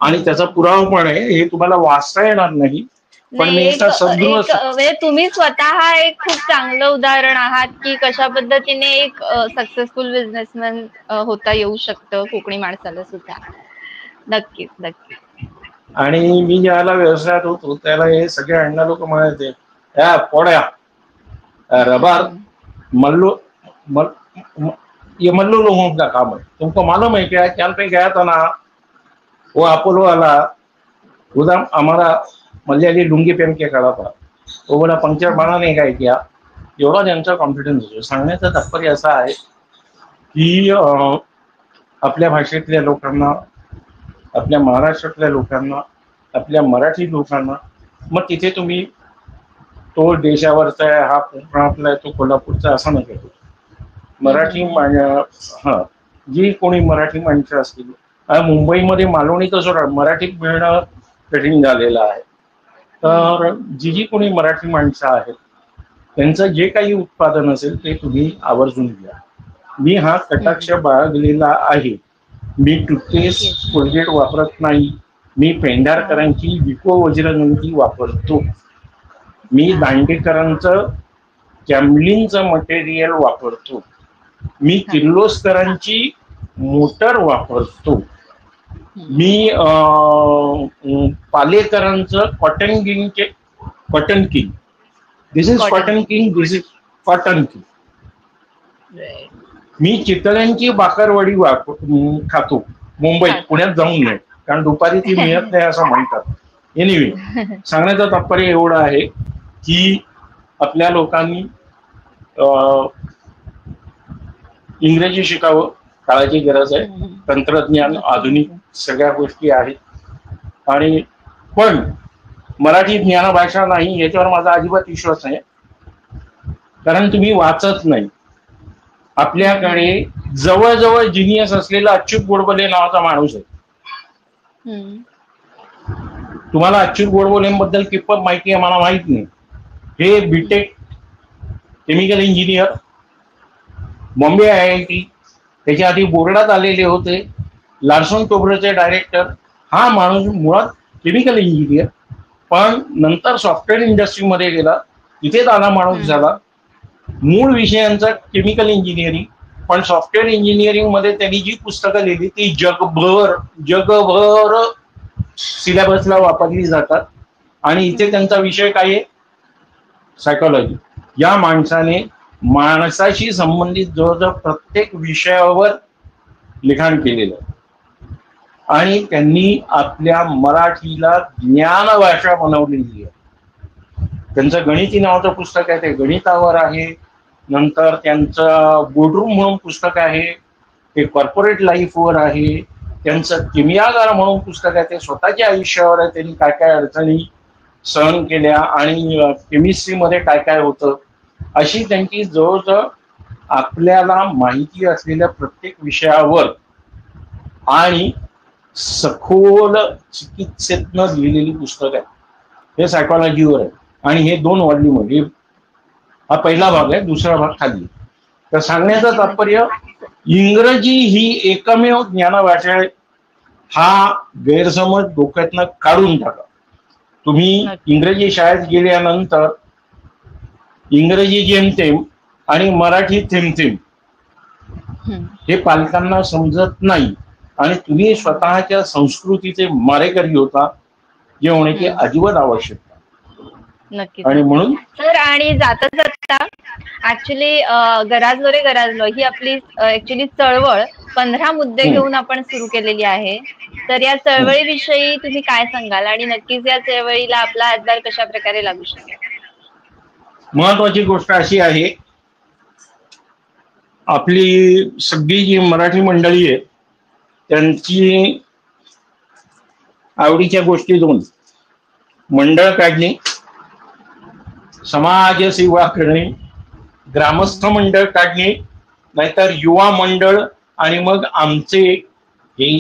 आणि त्याचा पुरावा पण आहे. हे तुम्हाला वाचता येणार नाही, पण मी तुम्ही स्वतः एक खूप चांगलं उदाहरण आहात की कशा पद्धतीने एक सक्सेसफुल बिझनेसमॅन होता येऊ शकतं कोकणी माणसाला सुद्धा. नक्कीच नक्कीच. आणि मी ज्याला व्यवसायात होतो त्याला हे सगळे अण्णा लोक म्हणायचे, या पोड्या रबार मल्लू ये मल्लू लोगों का काम है, तुमको मालूम है क्या? क्या पे गया था ना वो अपोलो वाला, उधर हमारा मलयाली लुंगी पहन के खड़ा था, वो बोला पंक्चर बनाने का क्या. एवढा त्यांचा कॉन्फिडन्स होतो. सांगण्याचं तात्पर्य असं आहे की आपल्या भाषेतल्या लोकांना, आपल्या महाराष्ट्रातल्या लोकांना, आपल्या मराठी लोकांना, मग तिथे तुम्ही तो देशावरचा आहे, हा कोकणातला आहे, तो कोल्हापूरचा असं नका करू. मराठी जी कोणी मराठी माणसं असतील, मुंबईमध्ये मालवणीचं सोडा, मराठीत मिळणं कठीण झालेलं आहे. तर जी कोणी मराठी माणसं आहेत त्यांचं जे काही उत्पादन असेल ते तुम्ही आवर्जून घ्या. मी हा कटाक्ष बाळगलेला आहे. मी टूथपेस्ट कोलगेट वापरत नाही. मी पेंढारकरांची विको वज्रनंदी वापरतो. मी दांडेकरांचं कॅमलिनचं मटेरियल वापरतो. मी किर्लोस्करांची मोटर वापरतो. मी पालेकरांचं cotton king, this is cotton king, this is cotton king. मी चितळ्यांची बाकरवडी खातो मुंबईत, पुण्यात जाऊन नाही, कारण दुपारी ती मिळत नाही असं म्हणतात. एनिवे, सांगण्याचं तात्पर्य एवढं आहे की आपल्या लोकांनी इंग्रजी शिकावं, काळाची गरज आहे. तंत्रज्ञान, आधुनिक सगळ्या गोष्टी आहेत. आणि पण मराठी ज्ञानभाषा नाही याच्यावर माझा अजिबात विश्वास नाही, कारण तुम्ही वाचत नाही. आपल्याकडे जवळजवळ जिनियस असलेला अच्युत गोडबोले नावाचा माणूस आहे. तुम्हाला अच्युत गोडबोलेंबद्दल कितपत माहिती आहे मला माहित नाही. हे BTech chemical engineer, Bombay IIT, त्याच्या आधी बोर्डात आलेले होते. लार्सन टोब्रोचे डायरेक्टर. हा माणूस मुळात केमिकल इंजिनियर, पण नंतर सॉफ्टवेअर इंडस्ट्रीमध्ये गेला, तिथे त्याला माणूस झाला. मूळ विषयांचा केमिकल इंजिनिअरिंग, पण सॉफ्टवेअर इंजिनिअरिंग मध्ये त्यांनी जी पुस्तकं लिहिली ती जगभर सिलेबसला वापरली जातात. आणि इथे त्यांचा विषय काय आहे? सायकोलॉजी. या माणसाने माणसाशी संबंधित जवळजवळ प्रत्येक विषयावर लिखाण केलेलं आणि त्यांनी आपल्या मराठीला ज्ञानभाषा बनवलेली आहे. त्यांचं गणिती नावाचं पुस्तक आहे, ते गणितावर आहे. नंतर त्यांचं बोर्डरूम म्हणून पुस्तक आहे, ते कॉर्पोरेट लाईफवर आहे. त्यांचं किमयागार म्हणून पुस्तक आहे, ते स्वतःच्या आयुष्यावर आहे. त्यांनी काय काय अडचणी सहन केल्या आणि केमिस्ट्रीमध्ये काय काय होतं, अशी त्यांची जवळजवळ आपल्याला माहिती असलेल्या प्रत्येक विषयावर आणि सखोल चिकित्सेतनं लिहिलेली पुस्तक आहे. हे सायकोलॉजीवर आहे आणि हे 2 व्हॉल्यूम आहे. हा पहिला भाग आहे, दुसरा भाग खाली. तर सांगण्याचं तात्पर्य इंग्रजी ही एकमेव ज्ञानभाषा आहे, हा गैरसमज डोक्यातनं काढून टाका. तुम्ही इंग्रजी शाळेत गेल्यानंतर इंग्रजी जेमतेम आणि मराठी थेंबथेंब हे पालकांना समजत नाही आणि तुम्ही स्वतःच्या संस्कृतीचे मारेकरी होता, जे होण्याची अजिबात आवश्यकता. नक्कीच. आणि म्हणून सर, आणि जाता जाता ऍक्च्युली गराजलो रे गराजलो ही आपली ऍक्च्युली चळवळ 15 मुद्दे घेऊन आपण सुरू केलेली आहे. तर या चळवळीविषयी तुम्ही काय सांगाल आणि नक्कीच या चळवळीला आपला हातभार कशा प्रकारे लागू शकेल? महत्वाची गोष्ट अशी आहे, आपली सगळी जी मराठी मंडळी आहे त्यांची आवडीच्या गोष्टी दोन: मंडळ काढणे, समाजसेवा करणे, ग्रामस्थ मंडळ काढणे, नाहीतर युवा मंडळ, आणि मग आमचे हे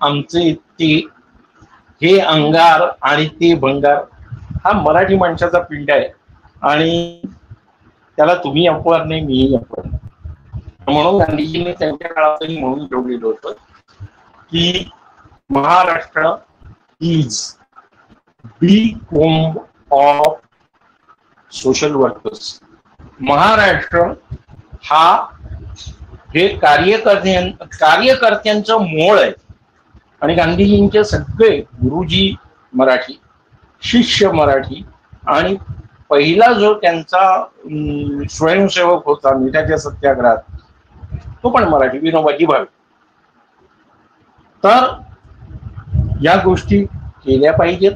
आमचे ते, हे अंगार आणि ते भंगार. हा मराठी माणसाचा पिंड आहे आणि त्याला तुम्ही अपवाद नाही, मीही अपवाद नाही. म्हणून गांधीजींनी त्यांच्या काळातही म्हणून ठेवलेलं होतं की Maharashtra is big comb of social workers. Maharashtra हा हे कार्यकर्त्यांचं मोळ आहे. आणि गांधीजींचे सगळे गुरुजी मराठी, शिष्य मराठी, आणि पहिला जो त्यांचा स्वयंसेवक होता मिठाच्या सत्याग्रहात तो पण मराठी, विनोबाजी भावे. तर या गोष्टी केल्या पाहिजेत.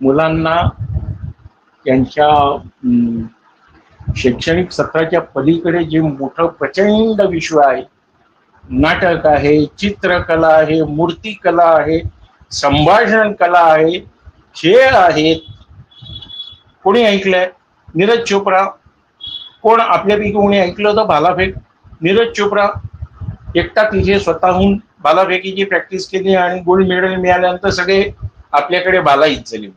मुलांना त्यांच्या शैक्षणिक सत्राच्या पलीकडे जे मोठं प्रचंड विश्व आहे, नाटक आहे, चित्रकला आहे, मूर्तिकला आहे, संभाषण कला आहे, खेळ आहेत. कोणी ऐकलंय नीरज चोप्रा? कोण आपल्यापैकी कोणी ऐकलं तर भालाफेक? नीरज चोप्रा एकटा तिथे स्वतःहून भालाफेकीची प्रॅक्टिस केली आणि गोल्ड मेडल मिळाल्यानंतर सगळे आपल्याकडे भालाईत झाले.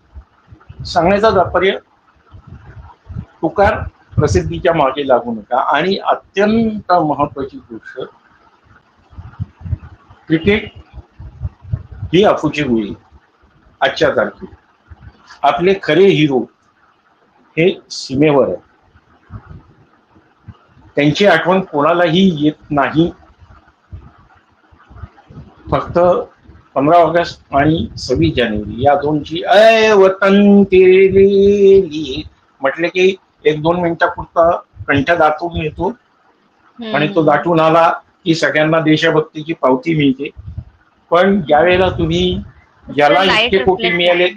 सांगण्याचा तात्पर्य, तुकार प्रसिद्धीच्या मागे लागू नका. आणि अत्यंत महत्वाची गोष्ट, क्रिकेट ही अफूची गोळी आजच्या तारखेला. आपले खरे हिरो हे सीमेवर आहे, त्यांची आठवण कोणालाही येत नाही. फक्त 15 ऑगस्ट आणि 26 जानेवारी या दोनची अय वतन तेरे लिए म्हटले की 1-2 मिनिटापुरता कंठ दाटून येतो आणि तो दाटून आला की सगळ्यांना देशभक्तीची पावती मिळते. पण ज्यावेळेला तुम्ही ज्याला इतके कोटी मिळाले,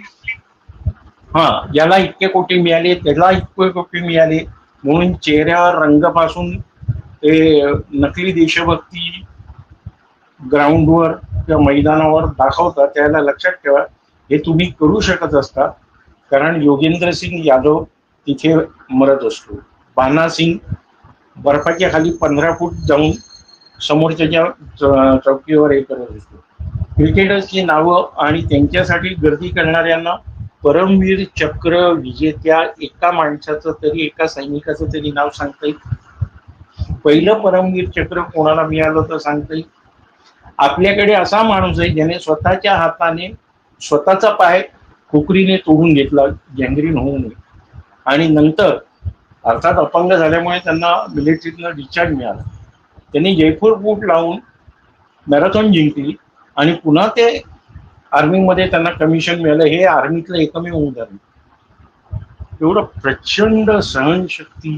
ज्याला इतके कोटी मिळाले, त्याला इतके कोटी मिळाले म्हणून चेहऱ्यावर रंगापासून ते नकली देशभक्ती ग्राउंडवर किंवा मैदानावर दाखवतात, त्याला लक्षात ठेवा, हे तुम्ही करू शकत असता. कारण योगेंद्र सिंग यादव तिथे मरत असतो, बाना सिंग बर्फाच्या खाली 15 फूट जाऊन समोरच्या चौकीवर हे करत असतो. क्रिकेटर्सची नावं आणि त्यांच्यासाठी गर्दी करणाऱ्यांना परमवीर चक्र विजेत्या एका माणसाचं तरी, एका सैनिकाचं तरी नाव सांगता येईल. पहिलं परमवीर चक्र कोणाला मिळालं तर सांगता येईल. आपल्याकडे असा माणूस आहे ज्याने स्वतःच्या हाताने स्वतःचा पाय खोकरीने तोडून घेतला, गँग्रीन होऊ नये, आणि नंतर अर्थात अपंग झाल्यामुळे त्यांना मिलिटरीतनं डिस्चार्ज मिळाला. त्यांनी जयपूर बूट लावून मॅरेथॉन जिंकली आणि पुन्हा ते आर्मीमध्ये त्यांना कमिशन मिळालं. हे आर्मीतलं एकमेव उदाहरण. एवढं प्रचंड सहनशक्ती,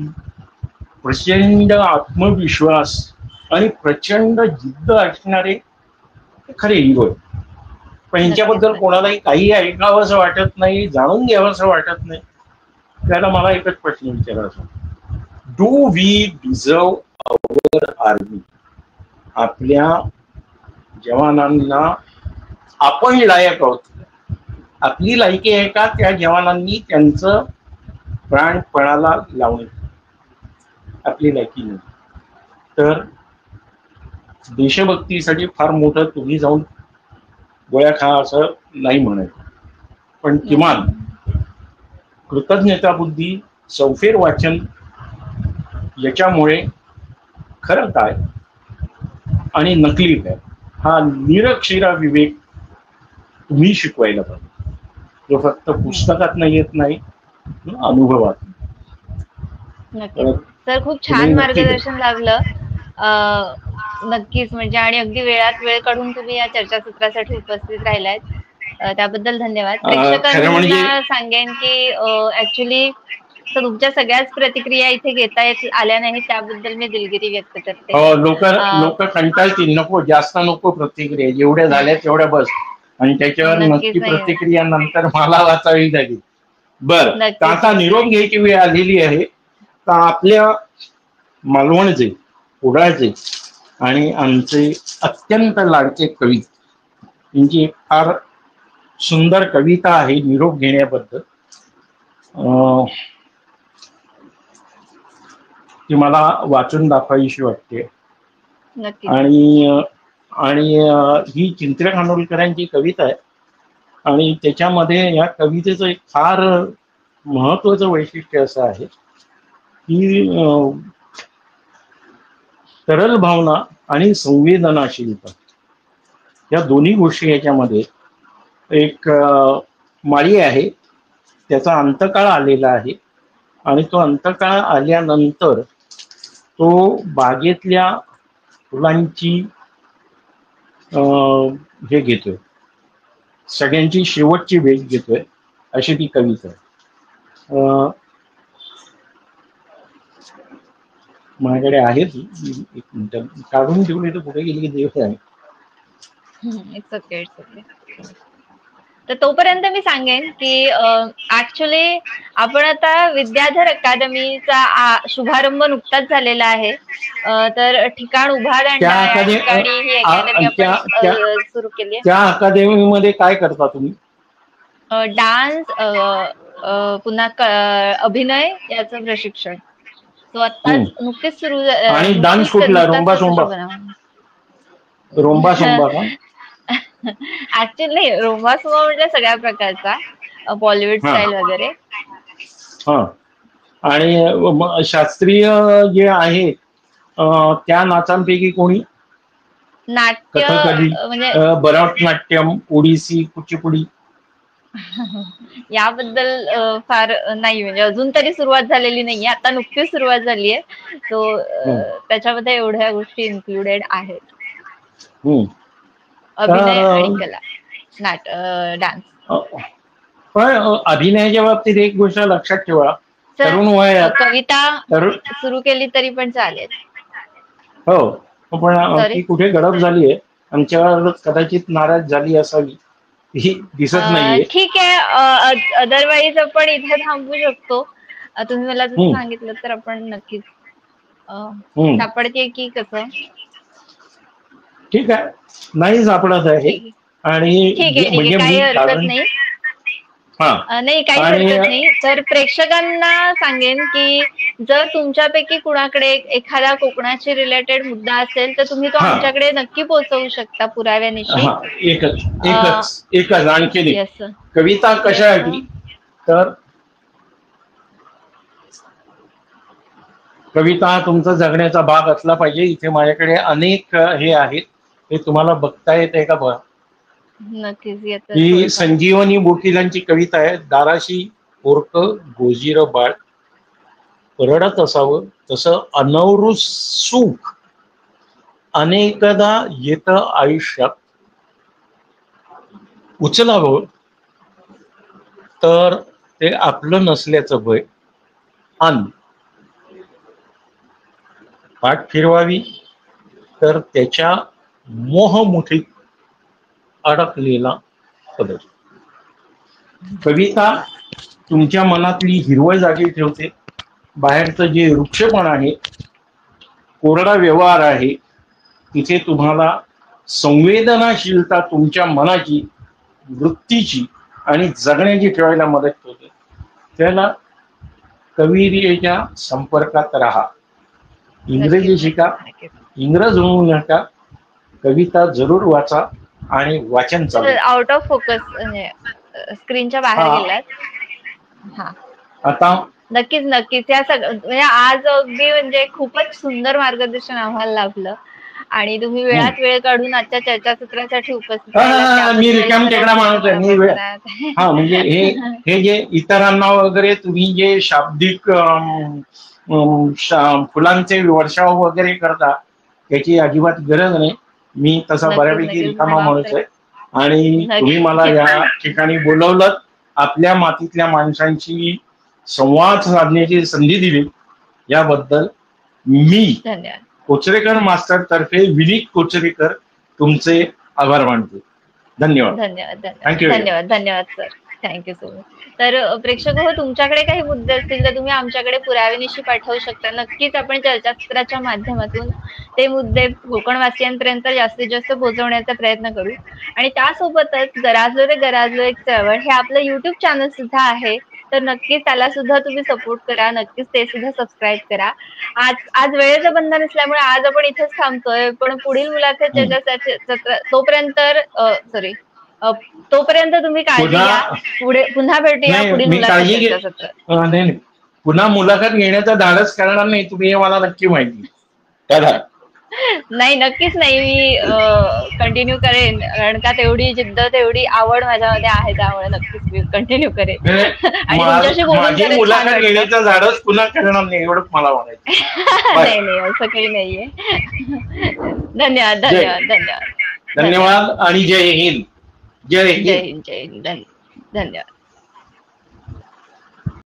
प्रचंड आत्मविश्वास आणि प्रचंड जिद्द असणारे खरे हिरो आहेत. पण ह्यांच्याबद्दल कोणालाही काही ऐकावं असं वाटत नाही, जाणून घ्यावं असं वाटत नाही. त्याला मला एकच प्रश्न विचारायचा, do we deserve our army? आपल्या जवानांना आपण लायक आहोत? आपली लायकी आहे का त्या जवानांनी त्यांचं प्राण पणाला लावणे? आपली लायकी नाही. तर देशभक्तीसाठी फार मोठं तुम्ही जाऊन गोळ्या खा असं नाही म्हणायचं, पण किमान कृतज्ञता बुद्धी, सौफेर वाचन याच्यामुळे खरं काय आणि नकली काय हा निरक्षरा विवेक तुम्ही शिकवायला पाहिजे, जो फक्त पुस्तकात नाही येत नाही, अनुभवात. नक्कीच सर, खूप छान मार्गदर्शन लाभलं. नक्कीच म्हणजे आणि अगदी वेळात वेळ काढून तुम्ही या चर्चासत्रासाठी उपस्थित राहिलात, त्याबद्दल धन्यवाद. प्रेक्षकांना सांगेन की ऍक्च्युली तुमच्या सगळ्याच प्रतिक्रिया इथे घेता आल्या नाहीत, त्याबद्दल मी दिलगिरी व्यक्त करते. हो, लोक कंटाळतील, नको जास्त नको प्रतिक्रिया, जेवढ्या झाल्या तेवढ्या बस, आणि त्याच्यावर नक्की प्रतिक्रिया नंतर मला वाचावी लागेल. बरं, आता निरोप घ्यायची वेळ आलेली आहे. तर आपल्या मालवणचे, कुडाळचे आणि आमचे अत्यंत लाडके कवी, त्यांची फार सुंदर कविता आहे निरोप घेण्याबद्दल. ती मला वाचून दाखवायची वाटते. आणि ही चिंत्रे खानोलकरांची कविता आहे, आणि त्याच्यामध्ये या कवितेचं एक फार महत्वाचं वैशिष्ट्य असं आहे की सरळ भावना आणि संवेदनाशीलता या दोन्ही गोष्टी याच्यामध्ये, एक माळी आहे, त्याचा अंतकाळ आलेला आहे, आणि तो अंतकाळ आल्यानंतर तो बागेतल्या फुलांची हे घेतोय, सगळ्यांची शेवटची भेट घेतोय, अशी ती कविता आहे. माझ्याकडे आहे ती, एक मिनिट काढून ठेवली तर कुठे गेली की देव आहे. तर तोपर्यंत मी सांगेन की ऍक्च्युली आपण आता विद्याधर अकादमीचा शुभारंभ नुकताच झालेला आहे. तर ठिकाण उभादांडा या ठिकाणी ही अकॅडमी आपण सुरू केली आहे. त्या अकादमीमध्ये काय करता तुम्ही? डान्स, पुन्हा अभिनय याचं प्रशिक्षण. तो आता नुकतेच सुरू. आणि डान्स कुठला? रोंबा सोंबा? रोंबा सोंबा का? ऍक्च्युअली रोंबा सोंबा म्हणजे सगळ्या प्रकारचा, बॉलिवूड स्टाईल वगैरे. हा, आणि शास्त्रीय जे आहे त्या नाचांपैकी कोणी? नाट्य म्हणजे भरतनाट्यम, ओडिसी, कुचिपुडी याबद्दल फार नाही, म्हणजे अजून तरी सुरुवात झालेली नाहीये, आता नुकतीच सुरुवात झाली आहे. तो त्याच्यामध्ये एवढ्या गोष्टी इन्क्लुडेड आहेत, अभिनय आणि कला, डान्स. पण अभिनयाच्या बाबतीत एक गोष्ट लक्षात ठेवा, तरुण वयात कविता सुरू केली तरी पण चालेल. हो, पण ती कुठे गडप झाली आहे, आमच्यावर कदाचित नाराज झाली असावी, ही दिसत नाहीये. ठीक आहे, अदरवाईज आपण इथे थांबू शकतो. तुम्ही मला जसं सांगितलं तर आपण नक्कीच सापडते की कसं. ठीक आहे, नाही सापडत आहे, आणि म्हणजे काही हरकत नाही. नाही, काही हरकत नाही. तर प्रेक्षकांना सांगेन की जर तुमच्यापैकी कुणाकडे एखादा कोकणाशी रिलेटेड मुद्दा असेल तर तुम्ही तो आमच्याकडे नक्की पोहोचवू शकता पुराव्यानिशी. एकच आणखी कविता कशासाठी, तर कविता तुमचा जगण्याचा भाग असला पाहिजे. इथे माझ्याकडे अनेक हे आहेत, हे तुम्हाला बघता येते का बघा. नक्कीच. ही संजीवनी बोटीलांची कविता आहे. दाराशी पोरक गोजीर बाळ, रडत असावं तसं अनवृत सुख अनेकदा येत आयुष्यात, उचलावं तर ते आपलं नसल्याचं भय, आणि पाठ फिरवावी तर त्याच्या मोहमुठीत अडकलेला पदर. कविता तुमच्या मनातली हिरवळ जागी ठेवते. बाहेरचं जे वृक्षपण आहे, कोरडा व्यवहार आहे, तिथे तुम्हाला संवेदनाशीलता तुमच्या मनाची, वृत्तीची आणि जगण्याची ठेवायला मदत होते. त्याला कवितेच्या संपर्कात राहा. इंग्रजी शिका, इंग्रज होऊ नका, कविता जरूर वाचा आणि वाचन चालू. आउट ऑफ फोकस म्हणजे स्क्रीनच्या बाहेर गेलात. आता नक्कीच या म्हणजे आज अगदी म्हणजे खूपच सुंदर मार्गदर्शन आम्हाला लाभलं, आणि तुम्ही वेळात वेळ काढून आजच्या चर्चासत्रासाठी उपस्थित मी रिकाम टेकडा माणूस आहे. मी म्हणजे हे जे इतरांना वगैरे तुम्ही जे शाब्दिक फुलांचे वर्षाव वगैरे करता त्याची अजिबात गरज नाही. मी तसा बऱ्यापैकी रिकामा माणूस आहे आणि तुम्ही मला या ठिकाणी बोलवलं, आपल्या मातीतल्या माणसांशी संवाद साधण्याची संधी दिली, याबद्दल मी कोचरेकर मास्टर तर्फे विनीत कोचरेकर तुमचे आभार मानतो. धन्यवाद. धन्यवाद धन्यवाद सर. Thank you so much. तर प्रेक्षक हो, तुमच्याकडे काही मुद्दे असतील तर तुम्ही आमच्याकडे पुराव्यानिशी पाठवू शकता. नक्कीच आपण चर्चासत्राच्या माध्यमातून ते मुद्दे कोकणवासियांपर्यंत जास्तीत जास्त पोहोचवण्याचा प्रयत्न करू. आणि त्यासोबतच गराजलो रे गराजलो एक चळवळ हे आपलं युट्यूब चॅनल सुद्धा आहे, तर नक्कीच त्याला सुद्धा तुम्ही सपोर्ट करा. नक्कीच ते सुद्धा सबस्क्राईब करा. आज वेळेचं बंधन असल्यामुळे आज आपण इथेच थांबतोय, पण पुढील मुलाखत चर्चासत्र तोपर्यंत तुम्ही काळजी घ्या. पुन्हा भेटूया पुढील मुलाखत. पुन्हा मुलाखत घेण्याचा धाडस करणार नाही तुम्ही, हे मला नक्की माहिती. नाही, नक्कीच नाही. मी कंटिन्यू करेन, कारण का तेवढी जिद्द तेवढी आवड माझ्यामध्ये आहे, त्यामुळे नक्कीच मी कंटिन्यू करेन. आणि तुमच्याशी बोलून मुलाखत घेण्याचा धाडस पुन्हा करणार नाही एवढंच मला म्हणायचं. नाही नाही, असं काही नाहीये. धन्यवाद धन्यवाद धन्यवाद धन्यवाद आणि जय हिंद. जय हिंद. जय हिंद. धन्यवाद.